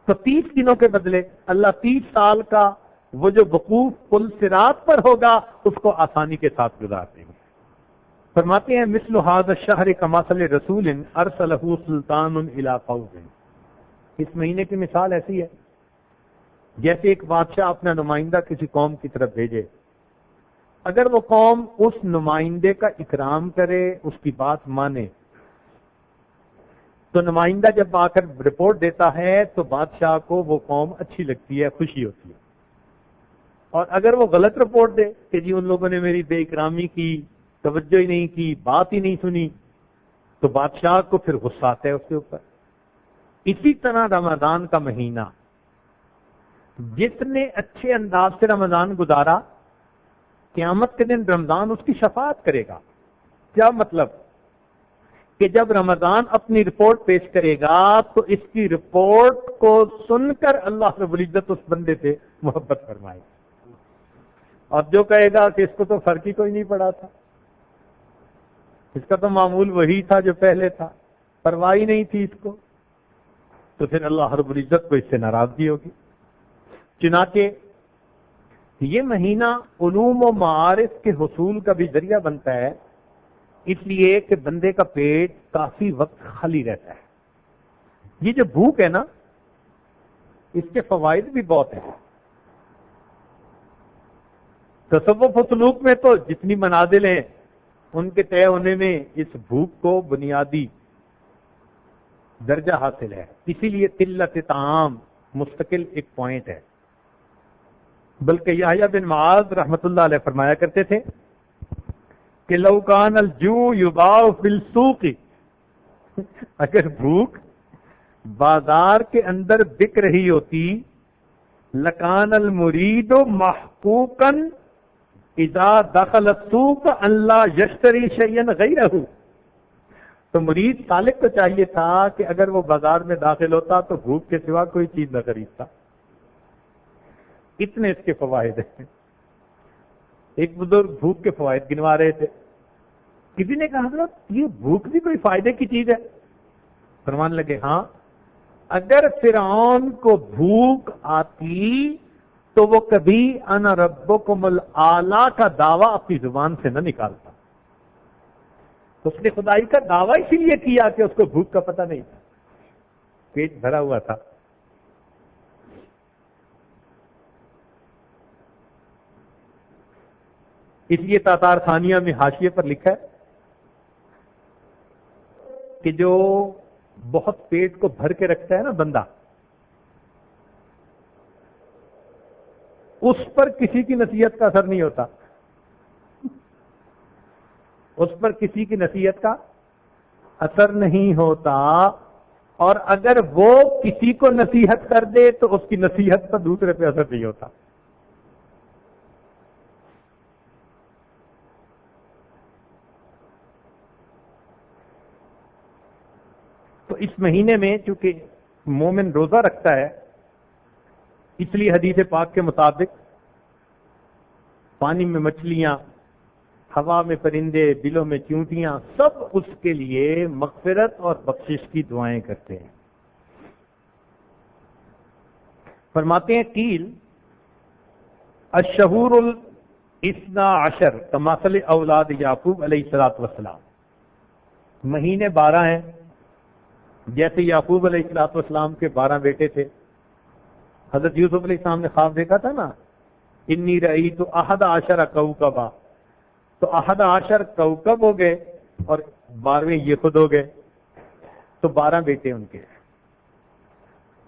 تو 30 دنوں کے بدلے اللہ 30 سال کا وہ جو وقوف پل صراط پر ہوگا اس کو آسانی کے ساتھ گزار دیں گے. فرماتے ہیں مثل هذا الشهر كمثل رسول ارسله سلطان الى قوم، اس مہینے کی مثال ایسی ہے جیسے ایک بادشاہ اپنا نمائندہ کسی قوم کی طرف بھیجے. اگر وہ قوم اس نمائندے کا اکرام کرے، اس کی بات مانے، تو نمائندہ جب آ کر رپورٹ دیتا ہے تو بادشاہ کو وہ قوم اچھی لگتی ہے، خوشی ہوتی ہے. اور اگر وہ غلط رپورٹ دے کہ جی ان لوگوں نے میری بے اکرامی کی، توجہ ہی نہیں کی، بات ہی نہیں سنی، تو بادشاہ کو پھر غصہ آتا ہے اس کے اوپر. اسی طرح رمضان کا مہینہ جس نے اچھے انداز سے رمضان گزارا، قیامت کے دن رمضان اس کی شفاعت کرے گا. کیا مطلب؟ کہ جب رمضان اپنی رپورٹ پیش کرے گا تو اس کی رپورٹ کو سن کر اللہ رب العزت اس بندے سے محبت فرمائے گا. اور جو کہے گا کہ اس کو تو فرق ہی کوئی نہیں پڑا تھا، اس کا تو معمول وہی تھا جو پہلے تھا، پرواہ ہی نہیں تھی اس کو، تو پھر اللہ رب العزت کو اس سے ناراضگی ہوگی. چنانچہ یہ مہینہ علوم و معارف کے حصول کا بھی ذریعہ بنتا ہے، اس لیے کہ بندے کا پیٹ کافی وقت خالی رہتا ہے. یہ جو بھوک ہے نا، اس کے فوائد بھی بہت ہیں. تصوف و سلوک میں تو جتنی منازل ہیں ان کے طے ہونے میں اس بھوک کو بنیادی درجہ حاصل ہے. اسی لیے قلت طعام مستقل ایک پوائنٹ ہے. بلکہ یحییٰ بن معاذ رحمۃ اللہ علیہ فرمایا کرتے تھے کہ لو کان الجوع یباع فی السوق، اگر بھوک بازار کے اندر بک رہی ہوتی، لکان المرید محقوقا اذا دخل السوق ان لا یشتری شیئا غیرہ، تو مرید سالک کو چاہیے تھا کہ اگر وہ بازار میں داخل ہوتا تو بھوک کے سوا کوئی چیز نہ خریدتا. اتنے اس کے فوائد ہیں. ایک بزرگ بھوک کے فوائد گنوا رہے تھے. کسی نے کہا حضرت یہ بھوک بھی کوئی فائدے کی چیز ہے؟ فرمان لگے ہاں، اگر فرعون کو بھوک آتی تو وہ کبھی انا ربکم الاعلی کا دعویٰ اپنی زبان سے نہ نکالتا. اس نے خدائی کا دعویٰ اسی لیے کیا کہ اس کو بھوک کا پتہ نہیں تھا، پیٹ بھرا ہوا تھا. اس لیے تاتار خانیہ میں حاشیے پر لکھا ہے کہ جو بہت پیٹ کو بھر کے رکھتا ہے نا بندہ، اس پر کسی کی نصیحت کا اثر نہیں ہوتا، اس پر کسی کی نصیحت کا اثر نہیں ہوتا، اور اگر وہ کسی کو نصیحت کر دے تو اس کی نصیحت پر دوسرے پہ اثر نہیں ہوتا۔ تو اس مہینے میں چونکہ مومن روزہ رکھتا ہے، اس لیے حدیث پاک کے مطابق پانی میں مچھلیاں، ہوا میں پرندے، بلوں میں چیونٹیاں، سب اس کے لیے مغفرت اور بخشش کی دعائیں کرتے ہیں۔ فرماتے ہیں قیل الشہور الاثنا عشر کمثل اولاد یعقوب علیہ الصلوۃ والسلام، مہینے 12 ہیں، جیسے یعقوب علیہ الصلوۃ والسلام کے 12 بیٹے تھے۔ حضرت یوسف علیہ السلام نے خواب دیکھا تھا نا، انی رأیت 11 کوكبا، تو 11 کوكب ہو گئے اور 12ویں یہ خود ہو گئے، تو 12 بیٹے ان کے۔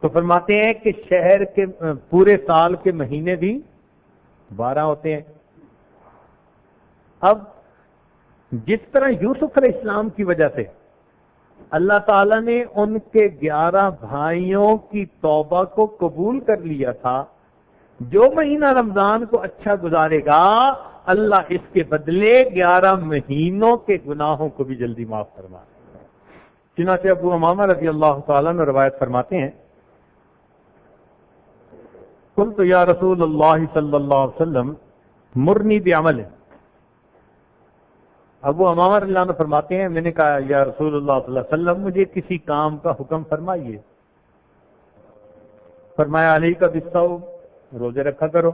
تو فرماتے ہیں کہ شہر کے پورے سال کے مہینے بھی 12 ہوتے ہیں۔ اب جس طرح یوسف علیہ السلام کی وجہ سے اللہ تعالیٰ نے ان کے 11 بھائیوں کی توبہ کو قبول کر لیا تھا، جو مہینہ رمضان کو اچھا گزارے گا اللہ اس کے بدلے 11 مہینوں کے گناہوں کو بھی جلدی معاف فرما۔ چنانچہ ابو امامہ رضی اللہ تعالیٰ نے روایت فرماتے ہیں قلت یا رسول اللہ صلی اللہ علیہ وسلم مرنی بعمل، ابو امامہ رضی اللہ عنہ فرماتے ہیں میں نے کہا یا رسول اللہ صلی اللہ علیہ وسلم مجھے کسی کام کا حکم فرمائیے۔ فرمایا علیک بالصوم، روزے رکھا کرو،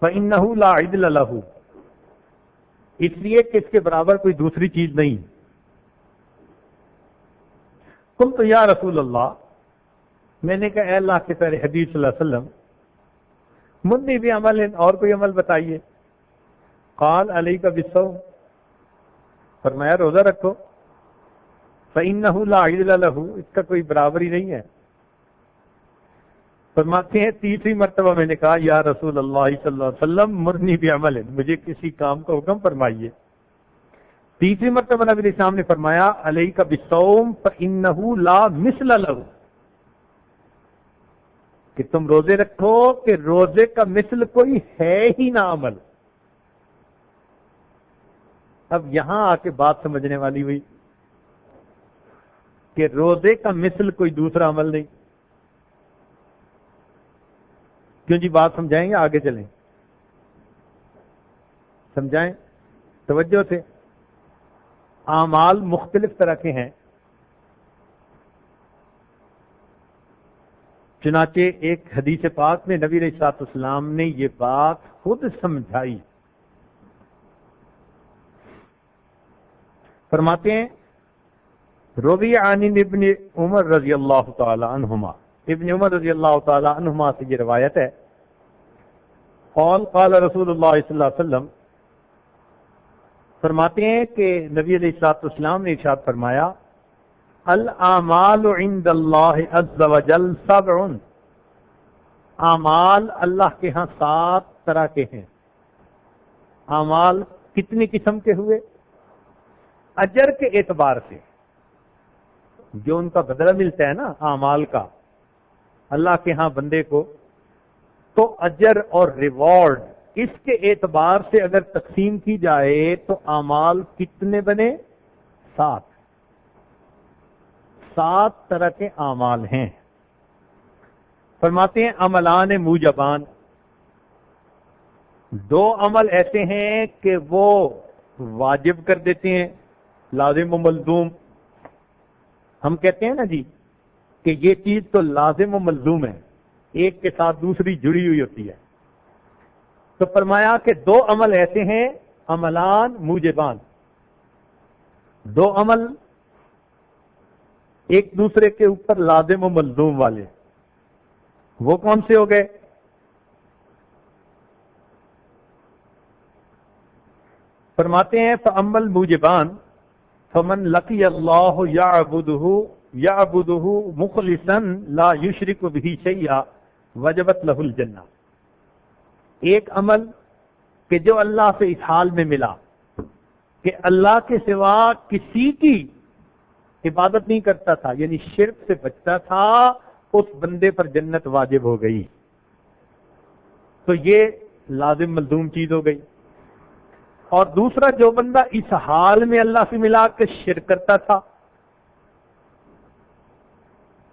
فإنہ لا عدل لہ، اس لیے کہ اس کے برابر کوئی دوسری چیز نہیں۔ قلت یا رسول اللہ، میں نے کہا اے اللہ کے پیارے حبیب صلی اللہ علیہ وسلم منی بعمل، اور کوئی عمل بتائیے۔ قال علیک بالصوم، فرمایا روزہ رکھو، فإنہ لا عدل لہ، اس کا کوئی برابر ہی نہیں ہے۔ فرماتے ہیں تیسری مرتبہ میں نے کہا یا رسول اللہ صلی اللہ علیہ وسلم مرنی بعمل، مجھے کسی کام کا حکم فرمائیے۔ تیسری مرتبہ نبی علیہ السلام نے فرمایا علیک بالصوم فإنہ لا مثل لہ، کہ تم روزے رکھو کہ روزے کا مثل کوئی ہے ہی نہ عمل۔ اب یہاں آ کے بات سمجھنے والی ہوئی کہ روزے کا مثل کوئی دوسرا عمل نہیں۔ کیوں جی؟ بات سمجھائیں گے، آگے چلیں، سمجھائیں توجہ سے۔ اعمال مختلف طرح کے ہیں، چنانچہ ایک حدیث پاک میں نبی علیہ الصلوۃ والسلام نے یہ بات خود سمجھائی۔ فرماتے ہیں روی عن ابن عمر رضی اللہ تعالی عنہما، ابن عمر رضی اللہ تعالی عنہما سے یہ روایت ہے قال قال رسول اللہ صلی اللہ علیہ وسلم، فرماتے ہیں کہ نبی علیہ الصلوۃ والسلام نے ارشاد فرمایا الاعمال عند اللہ عز وجل 7، اعمال اللہ کے ہاں 7 طرح کے ہیں۔ اعمال کتنی قسم کے ہوئے؟ اجر کے اعتبار سے جو ان کا بدلہ ملتا ہے نا اعمال کا اللہ کے ہاں بندے کو، تو اجر اور ریوارڈ اس کے اعتبار سے اگر تقسیم کی جائے تو اعمال کتنے بنے؟ 7 طرح کے اعمال ہیں۔ فرماتے ہیں عملان موجبان، 2 عمل ایسے ہیں کہ وہ واجب کر دیتے ہیں، لازم و ملزوم۔ ہم کہتے ہیں نا جی کہ یہ چیز تو لازم و ملزوم ہے، ایک کے ساتھ دوسری جڑی ہوئی ہوتی ہے۔ تو فرمایا کہ 2 عمل ایسے ہیں عملان موجبان، 2 عمل ایک دوسرے کے اوپر لازم و ملزوم والے۔ وہ کون سے ہو گئے؟ فرماتے ہیں فَأَمَّا الْمُوجِبَانِ فَمَنْ لَقِيَ اللَّهُ يَعْبُدُهُ مُخْلِصًا لَا يُشْرِكُ بِهِ شَيْئًا وَجَبَتْ لَهُ الْجَنَّةُ، ایک عمل کہ جو اللہ سے اس حال میں ملا کہ اللہ کے سوا کسی کی عبادت نہیں کرتا تھا، یعنی شرک سے بچتا تھا، اس بندے پر جنت واجب ہو گئی. تو یہ لازم ملزوم چیز ہو گئی. اور دوسرا، جو بندہ اس حال میں اللہ سے ملا کے شرک کرتا تھا،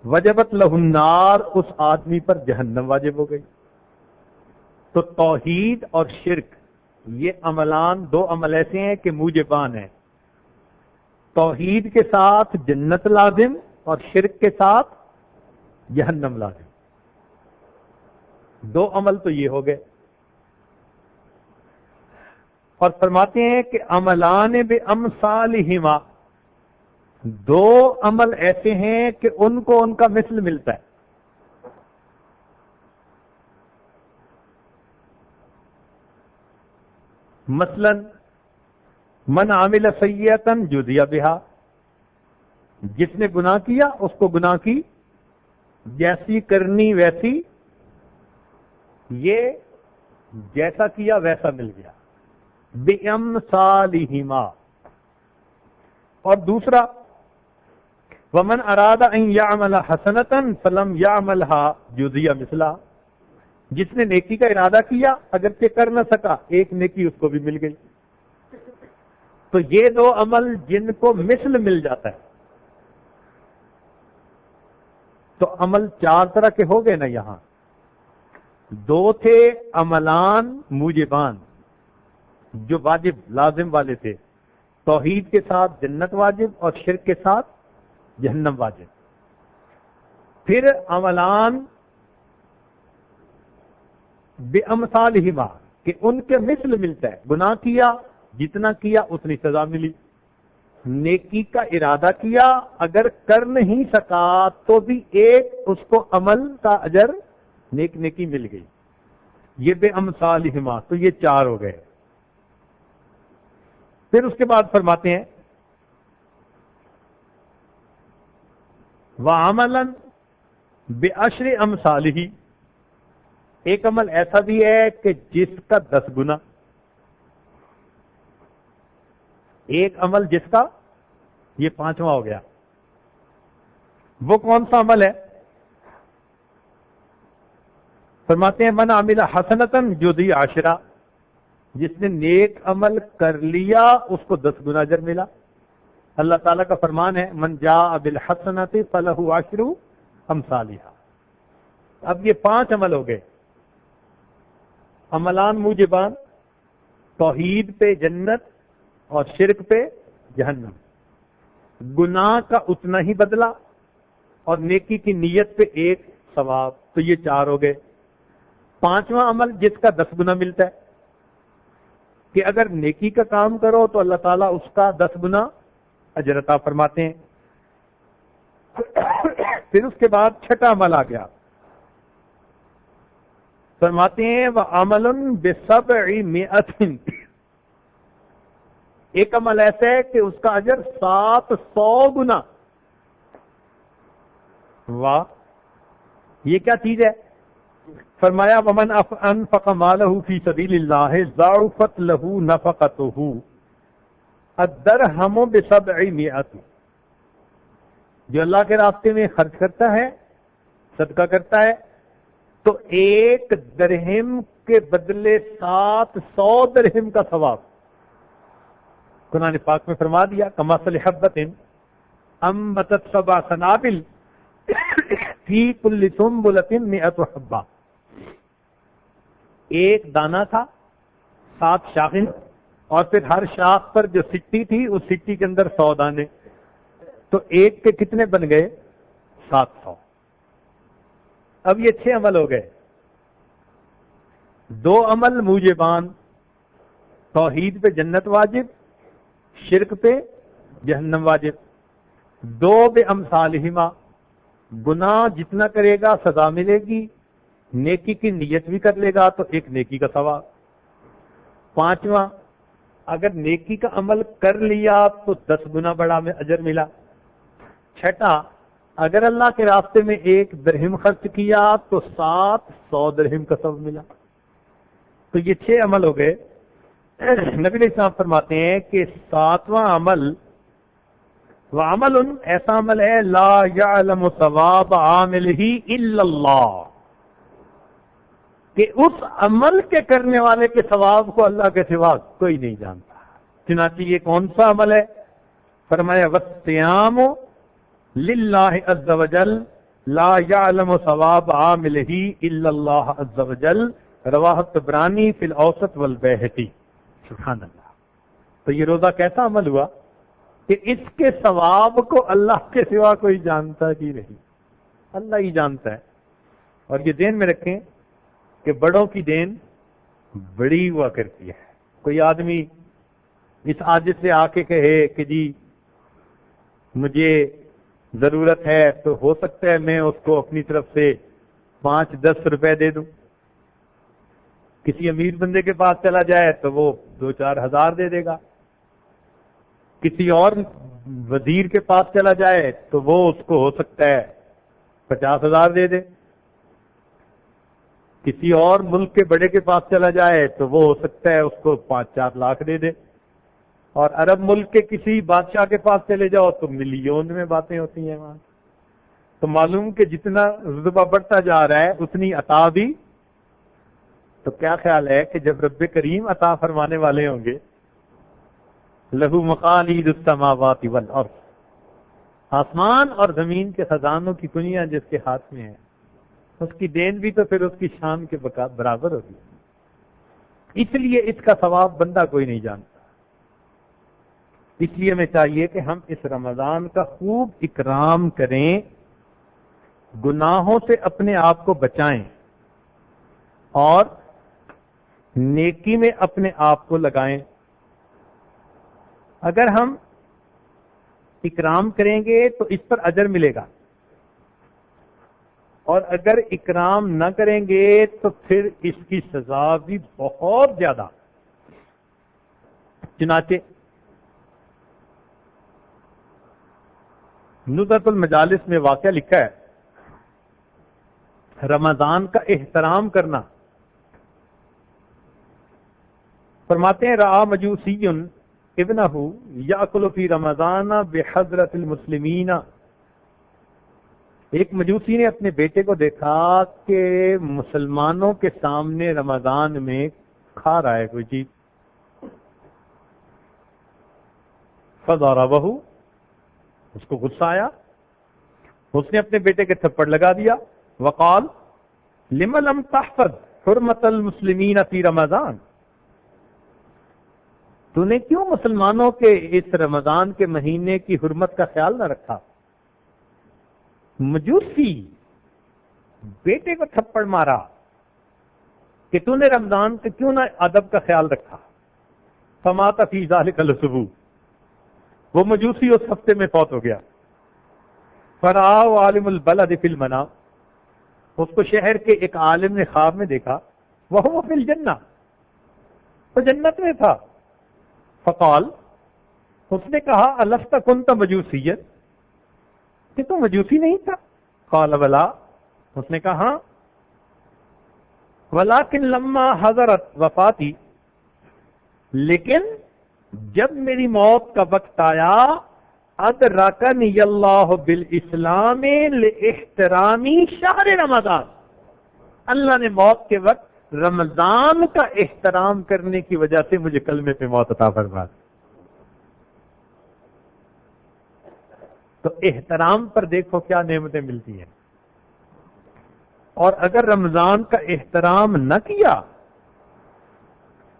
وجبت لہ النار، اس آدمی پر جہنم واجب ہو گئی. تو توحید اور شرک یہ عملان، دو عمل ایسے ہیں کہ موجبان ہیں. توحید کے ساتھ جنت لازم اور شرک کے ساتھ جہنم لازم. دو عمل تو یہ ہو گئے. اور فرماتے ہیں کہ عملان بامثالہما، دو عمل ایسے ہیں کہ ان کو ان کا مثل ملتا ہے. مثلا من عمل سیئۃ جزی بہا، جس نے گناہ کیا اس کو گناہ کی جیسی کرنی ویسی، یہ جیسا کیا ویسا مل گیا. بِأَمْثَالِهِمَا. اور دوسرا وَمَنْ أَرَادَ أَنْ يَعْمَلَ حَسَنَةً فَلَمْ يَعْمَلْهَا جُزِيَ مِثْلَهَا، جس نے نیکی کا ارادہ کیا اگرچہ کر نہ سکا، ایک نیکی اس کو بھی مل گئی. تو یہ دو عمل جن کو مثل مل جاتا ہے. تو عمل چار طرح کے ہو گئے نا. یہاں دو تھے عملان موجبان جو واجب لازم والے تھے، توحید کے ساتھ جنت واجب اور شرک کے ساتھ جہنم واجب. پھر عملان بامثالہما کہ ان کے مثل ملتا ہے. گناہ کیا، جتنا کیا اتنی سزا ملی. نیکی کا ارادہ کیا، اگر کر نہیں سکا تو بھی ایک اس کو عمل کا اجر، نیک نیکی مل گئی. یہ بامثالہما. تو یہ چار ہو گئے. پھر اس کے بعد فرماتے ہیں وَعَمَلًا بِعَشْرِ أَمْثَالِهِ، ایک عمل ایسا بھی ہے کہ جس کا 10 گنا. ایک عمل جس کا، یہ پانچواں ہو گیا. وہ کون سا عمل ہے؟ فرماتے ہیں من عمل حسنۃ جزی عشرہ، جس نے نیک عمل کر لیا اس کو 10 گنا اجر ملا. اللہ تعالیٰ کا فرمان ہے من جاء بالحسنۃ فلہ عشر امثالھا. اب یہ 5 عمل ہو گئے. عملان موجبان، توحید پہ جنت اور شرک پہ جہنم. گناہ کا اتنا ہی بدلہ اور نیکی کی نیت پہ ایک ثواب. تو یہ 4 ہو گئے. 5واں عمل جس کا 10 گنا ملتا ہے کہ اگر نیکی کا کام کرو تو اللہ تعالیٰ اس کا 10 گنا اجر عطا فرماتے ہیں. پھر اس کے بعد 6واں عمل آ گیا. فرماتے ہیں وَعَمَلٌ ب700، ایک عمل ایسا ہے کہ اس کا اجر 700 گنا. واہ، یہ کیا چیز ہے؟ فرمایا ومن انفق مالہ فی سبیل اللہ ضاعفت لہ نفقتہ الدرہم ب700، جو اللہ کے راستے میں خرچ کرتا ہے، صدقہ کرتا ہے، تو 1 درہم کے بدلے 700 درہم کا ثواب. قرآن پاک میں فرما دیا کمثل حبۃ انبتت 7 سنابل فی کل سنبلۃ 100 حبہ. ایک دانہ تھا، 7 شاخیں، اور پھر ہر شاخ پر جو سٹی تھی اس سٹی کے اندر 100 دانے. تو ایک کے کتنے بن گئے؟ 700. اب یہ 6 عمل ہو گئے. 2 عمل موجبان، توحید پہ جنت واجب، شرک پہ جہنم واجب. 2 بامثالہما، گناہ جتنا کرے گا سزا ملے گی، نیکی کی نیت بھی کر لے گا تو ایک نیکی کا ثواب. 5واں اگر نیکی کا عمل کر لیا تو 10 گنا بڑا میں اجر ملا. چھٹا، اگر اللہ کے راستے میں 1 درہم خرچ کیا تو 700 درہم کا ثواب ملا. تو یہ 6 عمل ہو گئے. نبی علیہ السلام فرماتے ہیں کہ 7واں عمل وعمل ایسا عمل ہے لا یعلم ثواب عاملہ الا اللہ، کہ اس عمل کے کرنے والے کے ثواب کو اللہ کے سوا کوئی نہیں جانتا. چنانچہ یہ کون سا عمل ہے؟ فرمایا والصیام للہ عز وجل لا یعلم ثواب عاملہ الا اللہ عز وجل، رواہ الطبرانی فی الاوسط والبیہقی. سبحان اللہ. تو یہ روزہ کیسا عمل ہوا کہ اس کے ثواب کو اللہ کے سوا کوئی جانتا ہی نہیں، اللہ ہی جانتا ہے. اور یہ ذہن میں رکھیں کہ بڑوں کی دین بڑی ہوا کرتی ہے. کوئی آدمی اس عاجز سے آ کے کہے کہ جی مجھے ضرورت ہے، تو ہو سکتا ہے میں اس کو اپنی طرف سے 5-10 روپے دے دوں. کسی امیر بندے کے پاس چلا جائے تو وہ 2-4 ہزار دے دے گا. کسی اور وزیر کے پاس چلا جائے تو وہ اس کو ہو سکتا ہے 50,000 دے دے. کسی اور ملک کے بڑے کے پاس چلا جائے تو وہ ہو سکتا ہے اس کو 5-4 لاکھ دے دے. اور عرب ملک کے کسی بادشاہ کے پاس چلے جاؤ تو ملین میں باتیں ہوتی ہیں وہاں. تو معلوم کہ جتنا رتبہ بڑھتا جا رہا ہے اتنی عطا بھی. تو کیا خیال ہے کہ جب رب کریم عطا فرمانے والے ہوں گے، لہو مقالید السماوات والارض، آسمان اور زمین کے خزانوں کی کنیاں جس کے ہاتھ میں ہے، اس کی دین بھی تو پھر اس کی شان کے برابر ہوگی. اس لیے اس کا ثواب بندہ کوئی نہیں جانتا. اس لیے ہمیں چاہیے کہ ہم اس رمضان کا خوب اکرام کریں، گناہوں سے اپنے آپ کو بچائیں اور نیکی میں اپنے آپ کو لگائیں. اگر ہم اکرام کریں گے تو اس پر اجر ملے گا، اور اگر اکرام نہ کریں گے تو پھر اس کی سزا بھی بہت زیادہ. چنانچہ نزہۃ المجالس میں واقعہ لکھا ہے، رمضان کا احترام کرنا. فرماتے ہیں رعا مجوسی ابنہ یاکل فی رمضان بحضرت المسلمین. ایک مجوسی نے اپنے بیٹے کو دیکھا کہ مسلمانوں کے سامنے رمضان میں کھا رہا ہے کوئی چیز. فضربہ، اس کو غصہ آیا، اس نے اپنے بیٹے کے تھپڑ لگا دیا. وقال لم لم تحفظ حرمت المسلمین فی رمضان، تو نے کیوں مسلمانوں کے اس رمضان کے مہینے کی حرمت کا خیال نہ رکھا؟ مجوسی بیٹے کو تھپڑ مارا کہ تو نے رمضان کے کیوں نہ ادب کا خیال رکھا. فمات فی ذلک الاسبوع، وہ مجوسی اس ہفتے میں فوت ہو گیا. فرآ عالم البلد فی المنام، اس کو شہر کے ایک عالم نے خواب میں دیکھا. وہو فی الجنہ، وہ جنت میں تھا. فقال، اس نے کہا الست کنت مجوسیت، کہ تو مجوسی نہیں تھا؟ قال بلا، اس نے کہا ہاں. ولکن لما حضرت وفاتی، لیکن جب میری موت کا وقت آیا، ادرکنی اللہ بالاسلام لاحترامی شہر رمضان، اللہ نے موت کے وقت رمضان کا احترام کرنے کی وجہ سے مجھے کلمے پہ موت عطا فرما. تو احترام پر دیکھو کیا نعمتیں ملتی ہیں. اور اگر رمضان کا احترام نہ کیا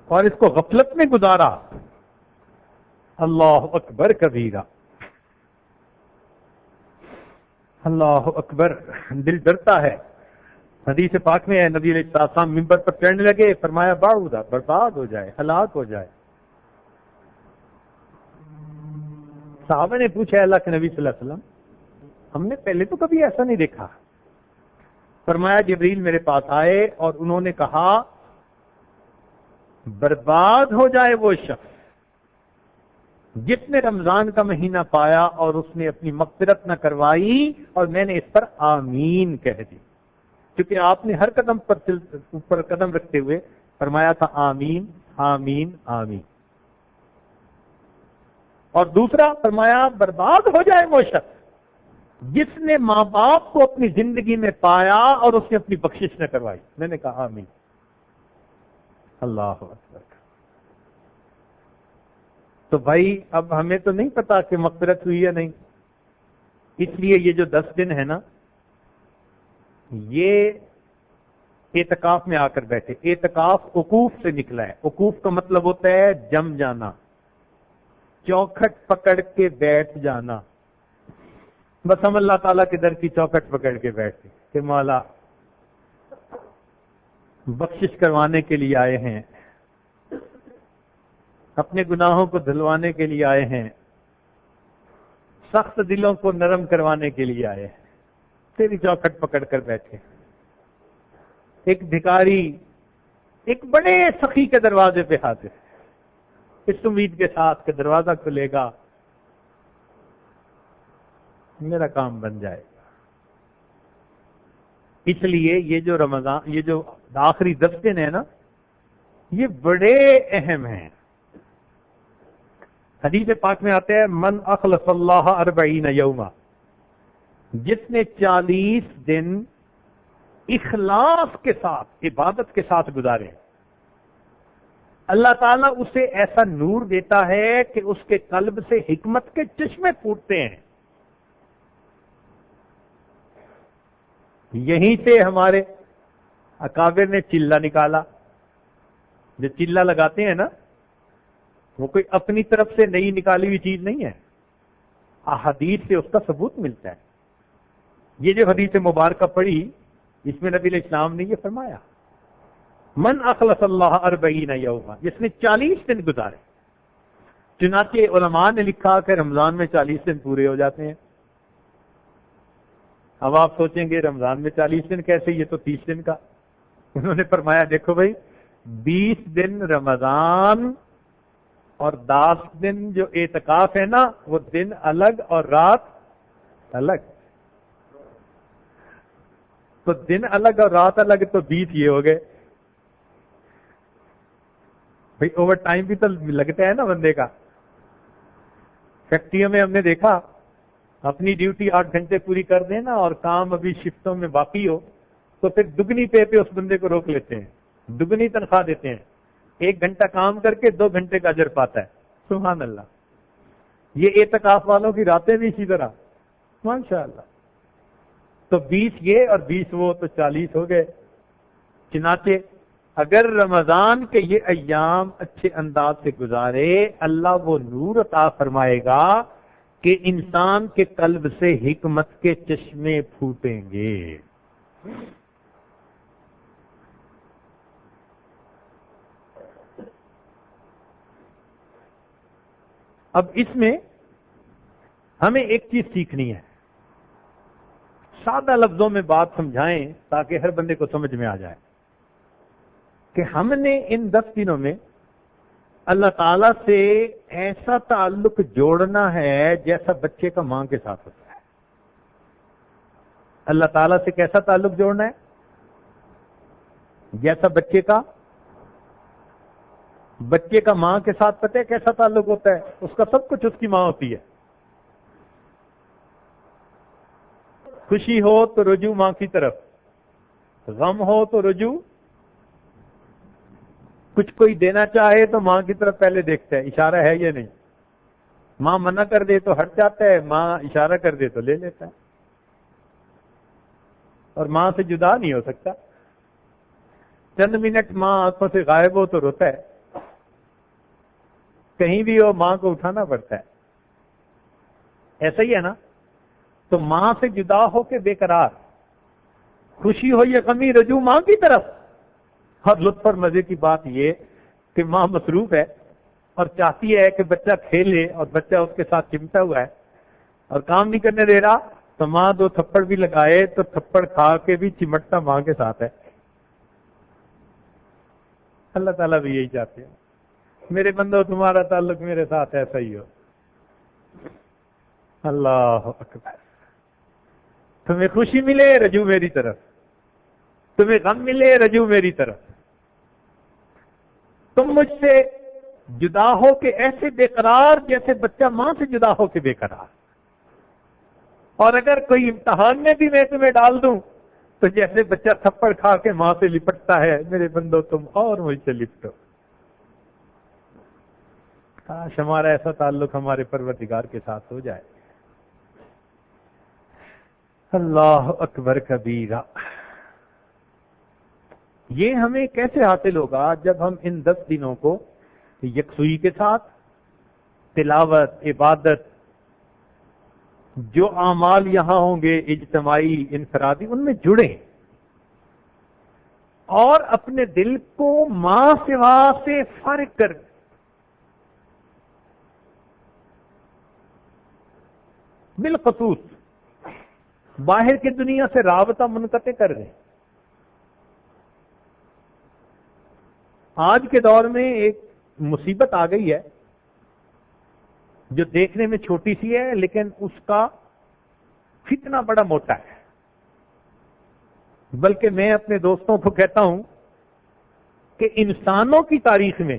اور اس کو غفلت میں گزارا، اللہ اکبر کبیرہ، اللہ اکبر، دل ڈرتا ہے. حدیث پاک میں ہے نبی علیہ السلام ممبر پر چڑھنے لگے، فرمایا باعوذہ، برباد ہو جائے، ہلاک ہو جائے. صحابہ نے پوچھا اللہ کے نبی صلی اللہ علیہ وسلم، ہم نے پہلے تو کبھی ایسا نہیں دیکھا. فرمایا جبریل میرے پاس آئے اور انہوں نے کہا برباد ہو جائے وہ شخص جس نے رمضان کا مہینہ پایا اور اس نے اپنی مغفرت نہ کروائی اور میں نے اس پر آمین کہہ دی، کیونکہ آپ نے ہر قدم پر اوپر قدم رکھتے ہوئے فرمایا تھا آمین آمین آمین۔ اور دوسرا فرمایا برباد ہو جائے وہ شخص جس نے ماں باپ کو اپنی زندگی میں پایا اور اس نے اپنی بخشش نہ کروائی۔ میں نے کہا آمین۔ اللہ اکبر۔ تو بھائی اب ہمیں تو نہیں پتا کہ مغفرت ہوئی یا نہیں، اس لیے یہ جو 10 دن ہے نا، یہ اعتکاف میں آ کر بیٹھے۔ اعتکاف وقوف سے نکلا ہے۔ وقوف کا مطلب ہوتا ہے جم جانا، چوکھٹ پکڑ کے بیٹھ جانا۔ بس ہم اللہ تعالیٰ کے در کی چوکھٹ پکڑ کے بیٹھے کہ مولا بخشش کروانے کے لیے آئے ہیں، اپنے گناہوں کو دھلوانے کے لیے آئے ہیں، سخت دلوں کو نرم کروانے کے لیے آئے ہیں، تیری چوکھٹ پکڑ کر بیٹھے۔ ایک بھکاری ایک بڑے سخی کے دروازے پہ حاضر ہے، اس امید کے ساتھ کہ دروازہ کھلے گا، میرا کام بن جائے گا۔ اس لیے یہ جو رمضان، یہ جو آخری 10 دن ہے نا، یہ بڑے اہم ہیں۔ حدیث پاک میں آتے ہیں من اخلص اللہ 40 یوما، جس نے 40 دن اخلاص کے ساتھ عبادت کے ساتھ گزارے، اللہ تعالیٰ اسے ایسا نور دیتا ہے کہ اس کے قلب سے حکمت کے چشمے پھوٹتے ہیں۔ یہیں سے ہمارے اکابر نے چلہ نکالا۔ جو چلہ لگاتے ہیں نا، وہ کوئی اپنی طرف سے نئی نکالی ہوئی چیز نہیں ہے، احادیث سے اس کا ثبوت ملتا ہے۔ یہ جو حدیث مبارکہ پڑھی، اس میں نبی علیہ السلام نے یہ فرمایا من اخلص اللہ 40 یوما، جس نے 40 دن گزارے۔ چنانچہ علماء نے لکھا کہ رمضان میں 40 دن پورے ہو جاتے ہیں۔ اب آپ سوچیں گے رمضان میں 40 دن کیسے، یہ تو 30 دن کا۔ انہوں نے فرمایا دیکھو بھائی، 20 دن رمضان اور 10 دن جو اعتکاف ہے نا، وہ دن الگ اور رات الگ۔ تو دن الگ اور رات الگ، تو 20 یہ ہو گئے۔ بھائی اوور ٹائم بھی تو لگتا ہے نا بندے کا۔ فیکٹریوں میں ہم نے دیکھا، اپنی ڈیوٹی 8 گھنٹے پوری کر دیں نا اور کام ابھی شفٹوں میں باقی ہو، تو پھر دگنی پے پہ اس بندے کو روک لیتے ہیں، دگنی تنخواہ دیتے ہیں۔ 1 گھنٹہ کام کر کے 2 گھنٹے کا اجر پاتا ہے۔ سبحان اللہ۔ یہ اعتکاف والوں کی راتیں بھی اسی طرح، ماشاءاللہ۔ تو 20 یہ اور 20 وہ، تو 40 ہو گئے۔ چنانچہ اگر رمضان کے یہ ایام اچھے انداز سے گزارے، اللہ وہ نور عطا فرمائے گا کہ انسان کے قلب سے حکمت کے چشمے پھوٹیں گے۔ اب اس میں ہمیں ایک چیز سیکھنی ہے، سادہ لفظوں میں بات سمجھائیں تاکہ ہر بندے کو سمجھ میں آ جائے کہ ہم نے ان 10 دنوں میں اللہ تعالیٰ سے ایسا تعلق جوڑنا ہے جیسا بچے کا ماں کے ساتھ ہوتا ہے۔ اللہ تعالیٰ سے کیسا تعلق جوڑنا ہے؟ جیسا بچے کا ماں کے ساتھ پتہ ہے کیسا تعلق ہوتا ہے؟ اس کا سب کچھ اس کی ماں ہوتی ہے۔ خوشی ہو تو رجوع ماں کی طرف، غم ہو تو رجوع، کچھ کوئی دینا چاہے تو ماں کی طرف پہلے دیکھتا ہے اشارہ ہے یا نہیں۔ ماں منع کر دے تو ہٹ جاتا ہے، ماں اشارہ کر دے تو لے لیتا ہے، اور ماں سے جدا نہیں ہو سکتا۔ چند منٹ ماں آنکھوں سے غائب ہو تو روتا ہے، کہیں بھی ہو ماں کو اٹھانا پڑتا ہے۔ ایسا ہی ہے نا؟ تو ماں سے جدا ہو کے بے قرار، خوشی ہو یا غمی، رجوع ماں کی طرف۔ اور لطف اور مزے کی بات یہ کہ ماں مصروف ہے اور چاہتی ہے کہ بچہ کھیلے، اور بچہ اس کے ساتھ چمٹا ہوا ہے اور کام نہیں کرنے دے رہا، تو ماں 2 تھپڑ بھی لگائے تو تھپڑ کھا کے بھی چمٹتا ماں کے ساتھ ہے۔ اللہ تعالیٰ بھی یہی چاہتے ہیں، میرے بندو تمہارا تعلق میرے ساتھ ایسا ہی ہو۔ اللہ اکبر. تمہیں خوشی ملے رجوع میری طرف، تمہیں غم ملے رجوع میری طرف. تم مجھ سے جدا ہو کے ایسے بے قرار جیسے بچہ ماں سے جدا ہو کے بے قرار. اور اگر کوئی امتحان میں بھی میں تمہیں ڈال دوں تو جیسے بچہ تھپڑ کھا کے ماں سے لپٹتا ہے، میرے بندو تم اور مجھ سے لپٹو. کاش ہمارا ایسا تعلق ہمارے پروردگار کے ساتھ ہو جائے. اللہ اکبر کبیرہ. یہ ہمیں کیسے حاصل ہوگا؟ جب ہم ان 10 دنوں کو یکسوئی کے ساتھ تلاوت، عبادت، جو اعمال یہاں ہوں گے اجتماعی انفرادی، ان میں جڑیں اور اپنے دل کو ماں سوا سے فارغ کر بالخصوص باہر کی دنیا سے رابطہ منقطع کر دیں. آج کے دور میں ایک مصیبت آ گئی ہے جو دیکھنے میں چھوٹی سی ہے لیکن اس کا فتنہ بڑا موٹا ہے. بلکہ میں اپنے دوستوں کو کہتا ہوں کہ انسانوں کی تاریخ میں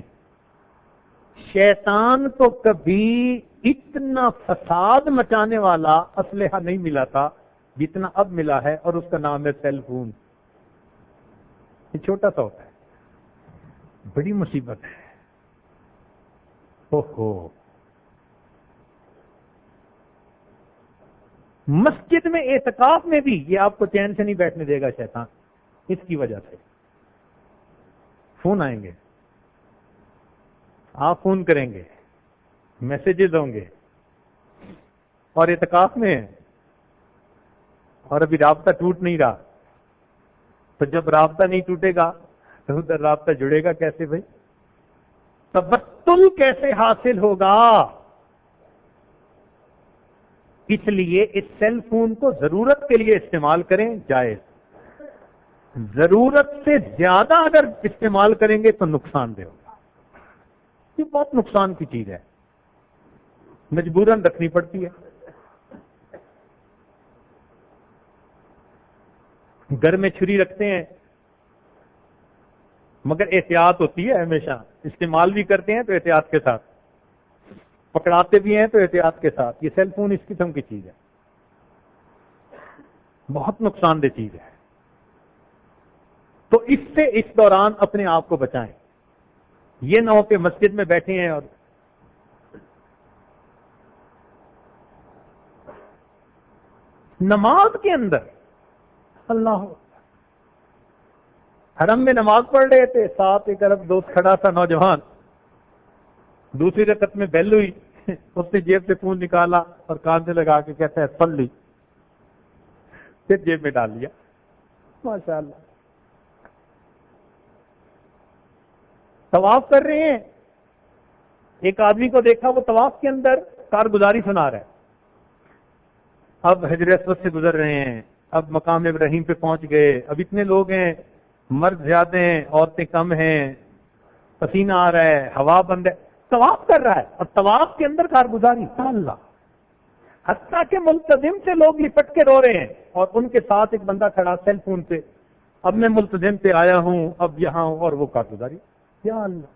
شیطان کو کبھی اتنا فساد مچانے والا اسلحہ نہیں ملا تھا جتنا اب ملا ہے، اور اس کا نام ہے سیل فون. یہ چھوٹا سا ہوتا ہے، بڑی مصیبت ہے. اوہو، مسجد میں اعتکاف میں بھی یہ آپ کو چین سے نہیں بیٹھنے دے گا شیطان. اس کی وجہ سے فون آئیں گے، آپ فون کریں گے، میسجز ہوں گے، اور اعتکاف میں ہیں اور ابھی رابطہ ٹوٹ نہیں رہا. تو جب رابطہ نہیں ٹوٹے گا تو ادھر رابطہ جڑے گا کیسے بھائی؟ تبتل کیسے حاصل ہوگا؟ اس لیے اس سیل فون کو ضرورت کے لیے استعمال کریں، جائز. ضرورت سے زیادہ اگر استعمال کریں گے تو نقصان دہ ہوگا. یہ بہت نقصان کی چیز ہے، مجبوراً رکھنی پڑتی ہے. گھر میں چھری رکھتے ہیں مگر احتیاط ہوتی ہے ہمیشہ. استعمال بھی کرتے ہیں تو احتیاط کے ساتھ، پکڑاتے بھی ہیں تو احتیاط کے ساتھ. یہ سیل فون اس قسم کی چیز ہے، بہت نقصان دہ چیز ہے. تو اس سے اس دوران اپنے آپ کو بچائیں. یہ نہ ہو کہ مسجد میں بیٹھے ہیں اور نماز کے اندر اللہ حرم میں نماز پڑھ رہے تھے، ساتھ ایک ارب دوست کھڑا تھا نوجوان. دوسری رکعت میں بیل ہوئی، اس نے جیب سے فون نکالا اور کان سے لگا کے کہتا ہے صلی، پھر جیب میں ڈال لیا. ماشاء اللہ. طواف کر رہے ہیں، ایک آدمی کو دیکھا وہ طواف کے اندر کارگزاری سنا رہا ہے. اب حجر اسود سے گزر رہے ہیں، اب مقام ابراہیم پہ پہنچ گئے، اب اتنے لوگ ہیں، مرد زیادہ ہیں، عورتیں کم ہیں، پسینہ آ رہا ہے، ہوا بند ہے، طواف کر رہا ہے اور طواف کے اندر کارگزاری. اللہ، حتیٰ کہ ملتزم سے لوگ لپٹ کے رو رہے ہیں اور ان کے ساتھ ایک بندہ کھڑا سیل فون پہ، اب میں ملتزم سے آیا ہوں، اب یہاں ہوں، اور وہ کارگزاری. یا اللہ،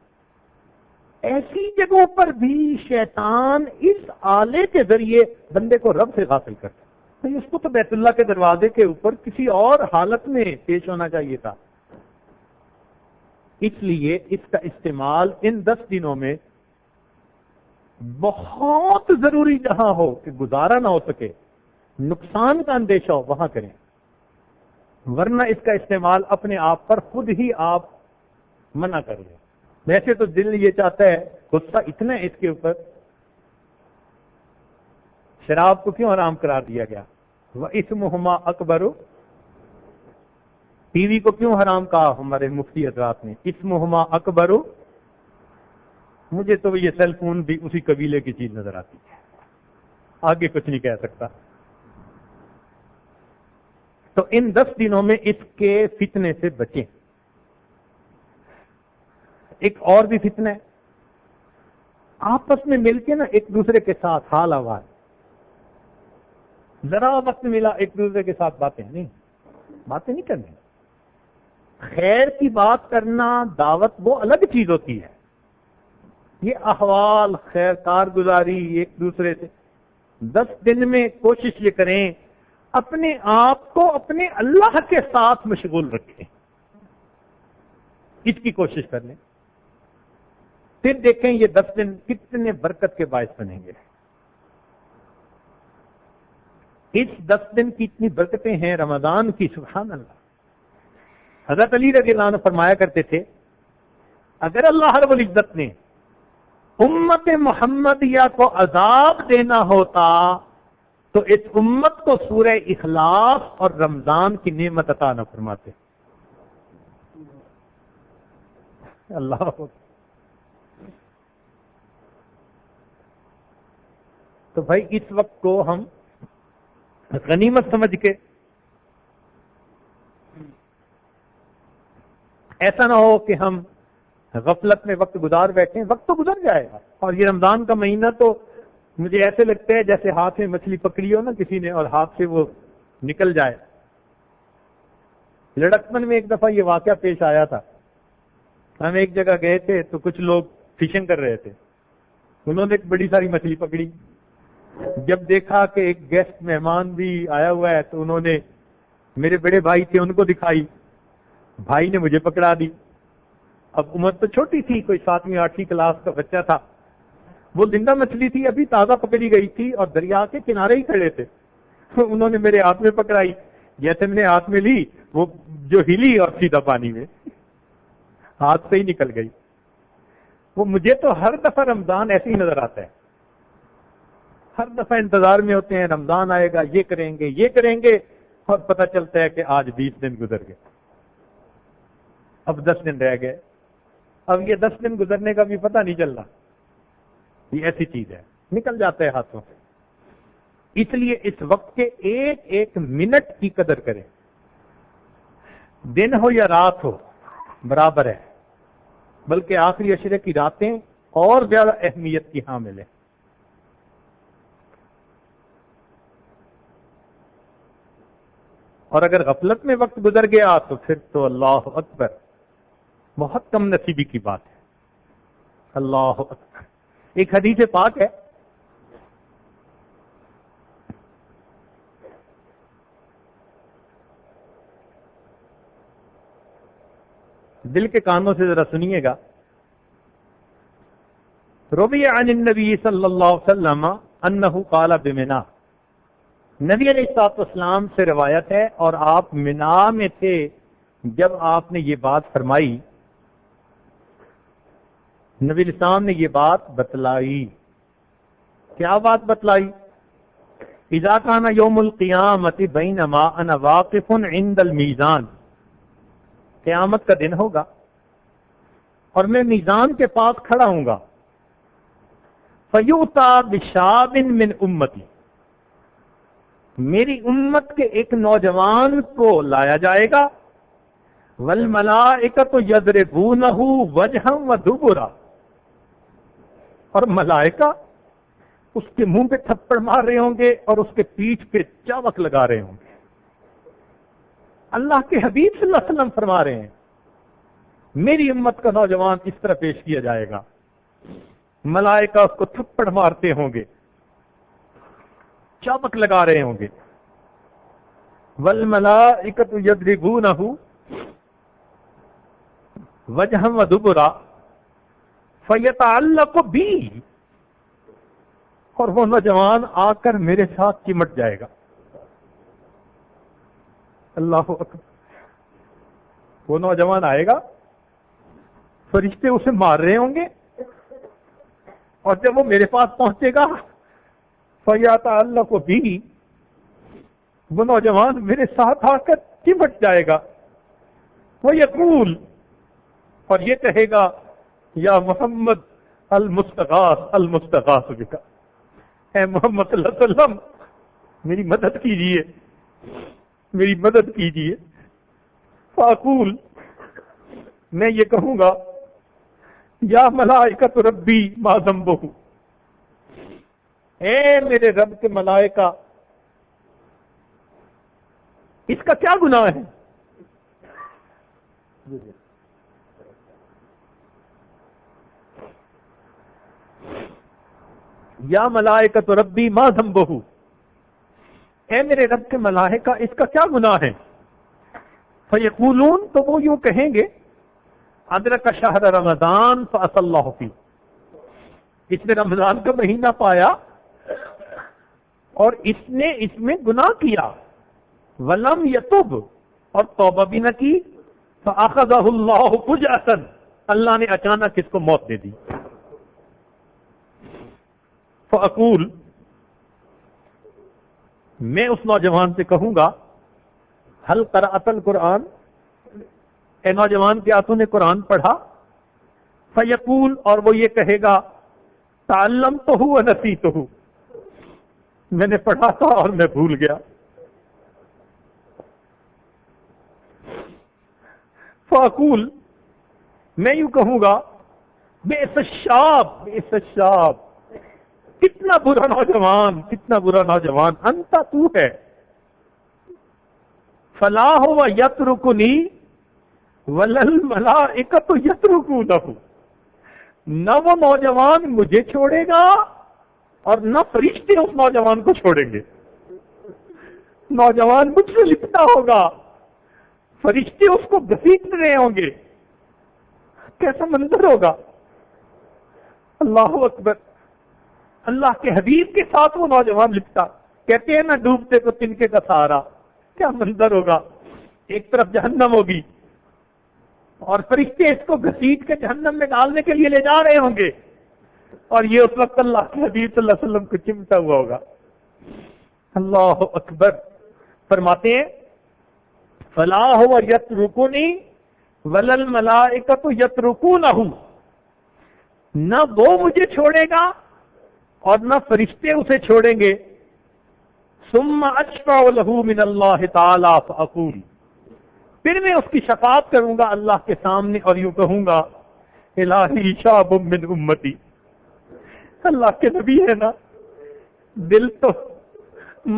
ایسی جگہوں پر بھی شیطان اس آلے کے ذریعے بندے کو رب سے غافل کرتا ہے. اس کو تو بیت اللہ کے دروازے کے اوپر کسی اور حالت میں پیش ہونا چاہیے تھا. اس لیے اس کا استعمال ان 10 دنوں میں بہت ضروری، جہاں ہو کہ گزارا نہ ہو سکے، نقصان کا اندیشہ ہو، وہاں کریں. ورنہ اس کا استعمال اپنے آپ پر خود ہی آپ منع کر لیں. ویسے تو دل یہ چاہتا ہے، غصہ اتنا ہے اس کے اوپر، شراب کو کیوں حرام قرار دیا گیا؟ وَإِثْمُهُمَا أَكْبَرُ. ٹی وی کو کیوں حرام کہا ہمارے مفتی حضرات نے؟ اِثْمُهُمَا أَكْبَرُ. مجھے تو یہ سیل فون بھی اسی قبیلے کی چیز نظر آتی ہے، آگے کچھ نہیں کہہ سکتا. تو ان 10 دنوں میں اس کے فتنے سے بچیں. ایک اور بھی فتنہ ہے، آپس میں مل کے نا ایک دوسرے کے ساتھ حال آواز، ذرا وقت ملا ایک دوسرے کے ساتھ باتیں نہیں کرنی. خیر کی بات کرنا، دعوت وہ الگ چیز ہوتی ہے. یہ احوال، خیر کارگزاری ایک دوسرے سے 10 دن میں کوشش یہ کریں اپنے آپ کو اپنے اللہ کے ساتھ مشغول رکھیں. اس کی کوشش کر لیں، پھر دیکھیں یہ 10 دن کتنے برکت کے باعث بنیں گے. اس 10 دن کی اتنی برکتیں ہیں رمضان کی، سبحان اللہ. حضرت علی رضی اللہ عنہ فرمایا کرتے تھے اگر اللہ رب العزت نے امت محمدیہ کو عذاب دینا ہوتا تو اس امت کو سورہ اخلاص اور رمضان کی نعمت عطا نہ فرماتے. اللہ تو بھائی اس وقت کو ہم غنیمت سمجھ کے، ایسا نہ ہو کہ ہم غفلت میں وقت گزار بیٹھیں. وقت تو گزر جائے گا، اور یہ رمضان کا مہینہ تو مجھے ایسے لگتا ہے جیسے ہاتھ میں مچھلی پکڑی ہو نا کسی نے اور ہاتھ سے وہ نکل جائے. لڑکپن میں ایک دفعہ یہ واقعہ پیش آیا تھا. ہم ایک جگہ گئے تھے تو کچھ لوگ فشنگ کر رہے تھے. انہوں نے ایک بڑی ساری مچھلی پکڑی. جب دیکھا کہ ایک گیسٹ مہمان بھی آیا ہوا ہے تو انہوں نے، میرے بڑے بھائی تھے، ان کو دکھائی. بھائی نے مجھے پکڑا دی. اب عمر تو چھوٹی تھی، کوئی 7ویں 8ویں کلاس کا بچہ تھا. وہ زندہ مچھلی تھی، ابھی تازہ پکڑی گئی تھی اور دریا کے کنارے ہی کھڑے تھے. انہوں نے میرے ہاتھ میں پکڑائی، جیسے میں نے ہاتھ میں لی وہ جو ہلی اور سیدھا پانی میں ہاتھ سے ہی نکل گئی. وہ مجھے تو ہر دفعہ رمضان ایسے ہی نظر آتا ہے. ہر دفعہ انتظار میں ہوتے ہیں رمضان آئے گا، یہ کریں گے اور پتہ چلتا ہے کہ آج 20 دن گزر گئے، اب 10 دن رہ گئے. اب یہ 10 دن گزرنے کا بھی پتہ نہیں چل رہا. یہ ایسی چیز ہے، نکل جاتا ہے ہاتھوں سے. اس لیے اس وقت کے ایک ایک منٹ کی قدر کریں. دن ہو یا رات ہو برابر ہے، بلکہ آخری عشرے کی راتیں اور زیادہ اہمیت کی حامل ہیں. اور اگر غفلت میں وقت گزر گیا تو پھر تو اللہ اکبر، بہت کم نصیبی کی بات ہے. اللہ اکبر. ایک حدیث پاک ہے، دل کے کانوں سے ذرا سنیے گا. روی عن النبی صلی اللہ علیہ وسلم انہ قال بمنا. نبی علیہ الصلوۃ والسلام سے روایت ہے اور آپ منا میں تھے جب آپ نے یہ بات فرمائی. نبی علیہ السلام نے یہ بات بتلائی. کیا بات بتلائی؟ اذا کان یوم القیامت بینما انا واقف عند المیزان. قیامت کا دن ہوگا اور میں میزان کے پاس کھڑا ہوں گا. فیؤتی بشاب من امتی. میری امت کے ایک نوجوان کو لایا جائے گا. والملائکۃ یضربونہ وجہا ودبرا. اور ملائکہ اس کے منہ پہ تھپڑ مار رہے ہوں گے اور اس کے پیٹھ پہ چابک لگا رہے ہوں گے. اللہ کے حبیب صلی اللہ علیہ وسلم فرما رہے ہیں میری امت کا نوجوان اس طرح پیش کیا جائے گا. ملائکہ اس کو تھپڑ مارتے ہوں گے، چابک لگا رہے ہوں گے. والملائکۃ یضربونہ وجہا ودبرا فیتعلق بی. اور وہ نوجوان آ کر میرے ساتھ چمٹ جائے گا. اللہ اکبر. وہ نوجوان آئے گا، فرشتے اسے مار رہے ہوں گے، اور جب وہ میرے پاس پہنچے گا فیتعلق بی، وہ نوجوان میرے ساتھ آ کر چمٹ جائے گا. وہ یقول، اور یہ کہے گا یا محمد المستغاث المستغاث بک. اے محمد صلی اللہ علیہ وسلم میری مدد کیجیے، میری مدد کیجیے. فاقول، میں یہ کہوں گا یا ملائکۃ ربی ما ذنبہ. اے میرے رب کے ملائکہ اس کا کیا گناہ ہے؟ یا ملائکۃ ربی ما ذنبہ، اے میرے رب کے ملائکہ اس کا کیا گناہ ہے؟ فیقولون، تو وہ یوں کہیں گے ادرک شہر رمضان فعصى اللہ فیہ، اس نے رمضان کا مہینہ پایا اور اس نے اس میں گناہ کیا، ولم یتب، اور توبہ بھی نہ کی، فاخذہ اللہ فجأۃ، اللہ نے اچانک اس کو موت دے دی۔ فاقول، میں اس نوجوان سے کہوں گا هل قرأت القرآن، اے نوجوان کیا تو نے قرآن پڑھا؟ فیقول، اور وہ یہ کہے گا تعلمتہ ونسیتہ، میں نے پڑھا تھا اور میں بھول گیا۔ فاقول، میں یوں کہوں گا بئس الشاب، بئس الشاب، کتنا برا نوجوان، کتنا برا نوجوان، انت تو ہے۔ فلا هو یترکنی ولا الملائکۃ یترکونہ، نہ وہ نوجوان مجھے چھوڑے گا اور نہ فرشتے اس نوجوان کو چھوڑیں گے۔ نوجوان مجھ سے لپٹا ہوگا، فرشتے اس کو گھسیٹ رہے ہوں گے، کیسا منظر ہوگا۔ اللہ اکبر، اللہ کے حبیب کے ساتھ وہ نوجوان لپٹا، کہتے ہیں نہ ڈوبتے کو تنکے کا سہارا، کیا منظر ہوگا۔ ایک طرف جہنم ہوگی اور فرشتے اس کو گھسیٹ کے جہنم میں ڈالنے کے لیے لے جا رہے ہوں گے، اور یہ اس وقت اللہ کے حبیب صلی اللہ علیہ وسلم کو چمٹا ہوا ہوگا۔ اللہ اکبر، فرماتے ہیں فلا هو یترکنی ولا الملائکۃ یترکونہ، نہ وہ مجھے چھوڑے گا اور نہ فرشتے اسے چھوڑیں گے۔ ثم اشفع له من اللہ تعالی فاقول، پھر میں اس کی شفاعت کروں گا اللہ کے سامنے اور یوں کہوں گا الہی شاب من امتی، اللہ کے نبی ہے نا، دل تو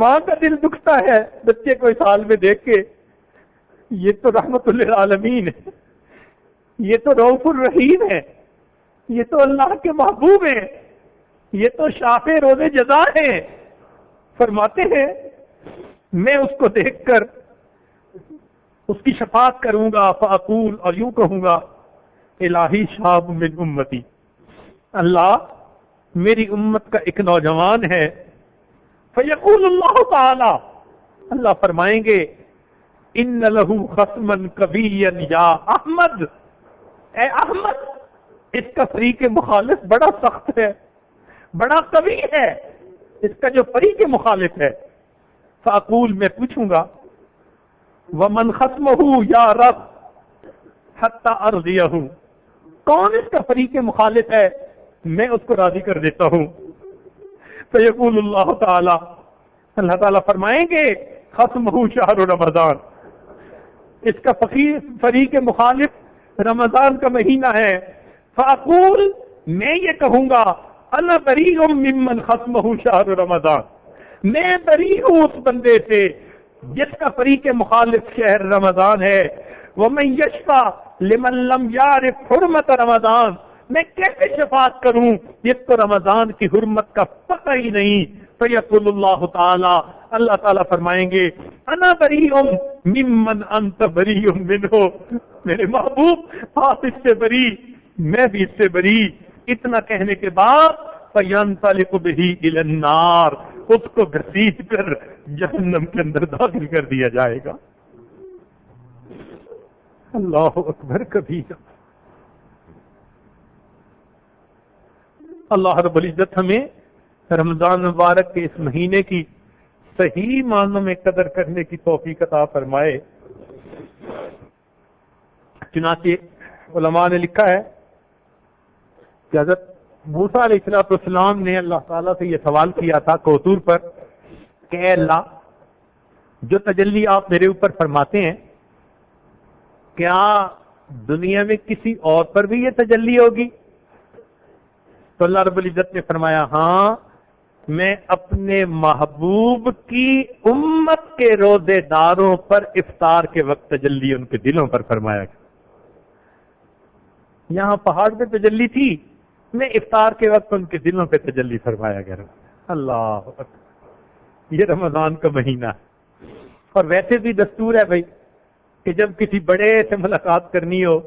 ماں کا دل دکھتا ہے بچے کو اس حال میں دیکھ کے، یہ تو رحمت للعالمین ہے، یہ تو رؤوف الرحیم ہے، یہ تو اللہ کے محبوب ہیں، یہ تو شافع روز جزا ہے۔ فرماتے ہیں میں اس کو دیکھ کر اس کی شفاعت کروں گا، فاقول، اور یوں کہوں گا الہی شاب من امتی، اللہ میری امت کا ایک نوجوان ہے۔ فیقول اللہ تعالی، اللہ فرمائیں گے ان لہ خصما قویا یا احمد، اے احمد اس کا فریق مخالف بڑا سخت ہے، بڑا قوی ہے، اس کا جو فریق مخالف ہے۔ فاقول، میں پوچھوں گا ومن خصمہ یا رب حتی ارضیہ، کون اس کا فریق مخالف ہے، میں اس کو راضی کر دیتا ہوں۔ فیقول اللہ تعالی، اللہ تعالیٰ فرمائیں گے خصمہ شہر رمضان، اس کا فریق مخالف رمضان کا مہینہ ہے۔ فاقول، میں یہ کہوں گا انا بریء ممن خصمہ شہر رمضان، میں بری ہوں اس بندے سے جس کا فریق مخالف شہر رمضان ہے۔ ومن یشفع لمن لم یعرف حرمت رمضان، میں کیسے شفاعت کروں جس کو رمضان کی حرمت کا پتہ ہی نہیں۔ فیقول اللہ تعالی، اللہ تعالیٰ فرمائیں گے انا بریء ممن انت بریء منہ، میرے محبوب آپ اس سے بری، میں بھی اس سے بری۔ اتنا کہنے کے بعد فینطلق بہ الی النار، اس کو گھسیٹ کر جہنم کے اندر داخل کر دیا جائے گا۔ اللہ اکبر کبیرہ۔ اللہ رب العزت ہمیں رمضان مبارک کے اس مہینے کی صحیح معنوں میں قدر کرنے کی توفیق عطا فرمائے۔ چنانچہ علماء نے لکھا ہے کہ حضرت موسیٰ علیہ السلام نے اللہ تعالیٰ سے یہ سوال کیا تھا کوثر پر کہ اے اللہ، جو تجلی آپ میرے اوپر فرماتے ہیں کیا دنیا میں کسی اور پر بھی یہ تجلی ہوگی؟ تو اللہ رب العزت نے فرمایا ہاں، میں اپنے محبوب کی امت کے روزے داروں پر افطار کے وقت تجلی ان کے دلوں پر فرمایا گیا. یہاں پہاڑ پہ تجلی تھی، میں افطار کے وقت ان کے دلوں پہ تجلی فرمایا گیا. اللہ اکبر، یہ رمضان کا مہینہ ہے. اور ویسے بھی دستور ہے بھائی کہ جب کسی بڑے سے ملاقات کرنی ہو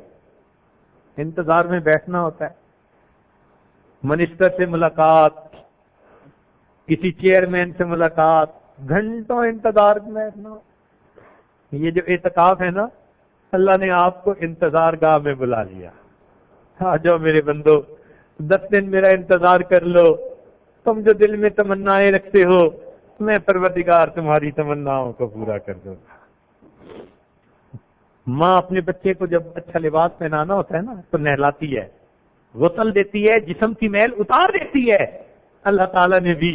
انتظار میں بیٹھنا ہوتا ہے. منسٹر سے ملاقات، کسی چیئرمین سے ملاقات، گھنٹوں انتظار میں بیٹھنا. یہ جو اعتکاف ہے نا، اللہ نے آپ کو انتظار گاہ میں بلا لیا. آ جاؤ میرے بندو، 10 دن میرا انتظار کر لو. تم جو دل میں تمنائیں رکھتے ہو میں پروردگار تمہاری تمناؤں کو پورا کر دوں گا. ماں اپنے بچے کو جب اچھا لباس پہنانا ہوتا ہے نا تو نہلاتی ہے، غسل دیتی ہے، جسم کی میل اتار دیتی ہے. اللہ تعالیٰ نے بھی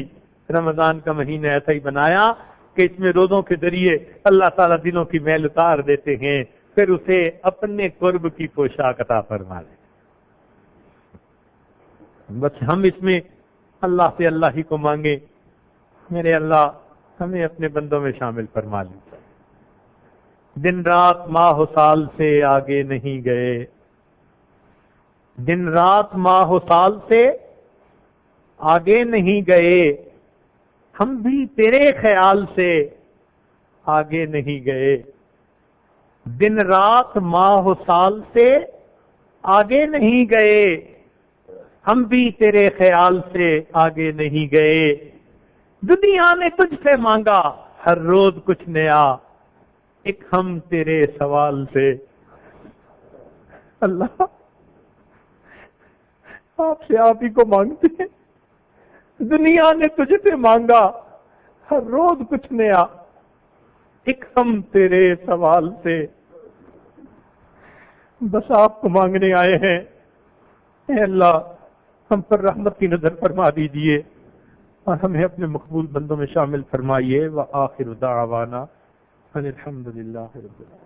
رمضان کا مہینہ ایسا ہی بنایا کہ اس میں روزوں کے ذریعے اللہ تعالیٰ دلوں کی میل اتار دیتے ہیں، پھر اسے اپنے قرب کی پوشاک عطا فرما دے. بس ہم اس میں اللہ سے اللہ ہی کو مانگے، میرے اللہ ہمیں اپنے بندوں میں شامل فرما لیجیے. دن رات ماہ و سال سے آگے نہیں گئے، دن رات ماہ و سال سے آگے نہیں گئے، ہم بھی تیرے خیال سے آگے نہیں گئے. دن رات ماہ و سال سے آگے نہیں گئے، ہم بھی تیرے خیال سے آگے نہیں گئے. دنیا نے تجھ سے مانگا ہر روز کچھ نیا، ایک ہم تیرے سوال سے. اللہ آپ سے آپ ہی کو مانگتے ہیں. دنیا نے تجھ سے مانگا ہر روز کچھ نیا، ایک ہم تیرے سوال سے. بس آپ کو مانگنے آئے ہیں. اے اللہ ہم پر رحمت کی نظر فرما دیجئے اور ہمیں اپنے مقبول بندوں میں شامل فرمائیے. وآخر دعوانا ان الحمد للہ رب العالمین.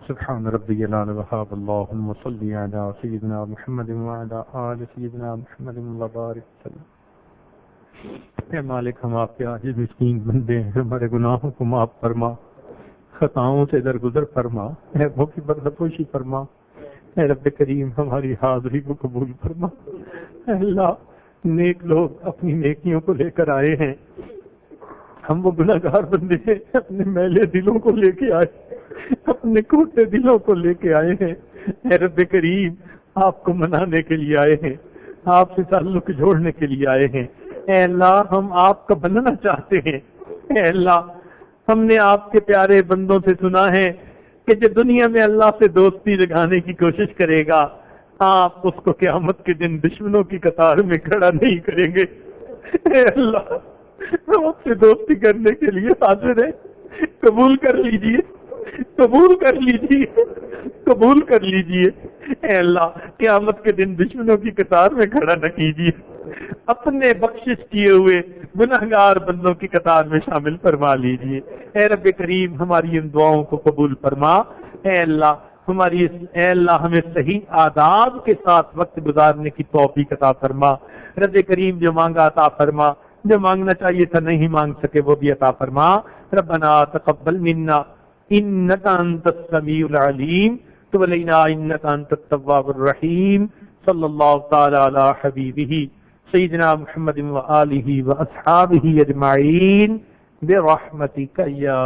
سبحان ربی العلی وحاب. اللہم صلی علی سیدنا محمد وعلی آل سیدنا محمد وبارک وسلم. اے مالک ہم آپ کے عاجز مسکین بندے ہیں، ہمارے گناہوں کو معاف فرما، خطاؤں سے درگزر فرما، عیبوں کی پردپوشی فرما. اے رب کریم ہماری حاضری کو قبول فرما. اے اللہ نیک لوگ اپنی نیکیوں کو لے کر آئے ہیں، ہم وہ گناہگار بندے ہیں اپنے میلے دلوں کو لے کے آئے، اپنے کوٹے دلوں کو لے کے آئے ہیں. اے رب کریم آپ کو منانے کے لیے آئے ہیں، آپ سے تعلق جوڑنے کے لیے آئے ہیں. اے اللہ ہم آپ کا بننا چاہتے ہیں. اے اللہ ہم نے آپ کے پیارے بندوں سے سنا ہے کہ جو دنیا میں اللہ سے دوستی لگانے کی کوشش کرے گا آپ اس کو قیامت کے دن دشمنوں کی قطار میں کھڑا نہیں کریں گے. اے اللہ ہم آپ سے دوستی کرنے کے لیے حاضر ہیں، قبول کر لیجئے، قبول کر لیجئے، قبول کر لیجئے. اے اللہ قیامت کے دن دشمنوں کی قطار میں کھڑا نہ کیجیے، اپنے بخشش کیے ہوئے گناہگار بندوں کی قطار میں شامل فرما لیجئے. اے رب کریم ہماری ان دعاؤں کو قبول فرما. اے اللہ ہمیں صحیح آداب کے ساتھ وقت گزارنے کی توفیق عطا فرما. رب کریم جو مانگا عطا فرما، جو مانگنا چاہیے تھا نہیں مانگ سکے وہ بھی عطا فرما. ربنا تقبل منا انک انت السمیع العلیم تب علینا انک انت التواب الرحیم. صلی اللہ تعالی علی حبیبہ سیدنا محمد و آلہ و اصحابہ اجمعین برحمتک یا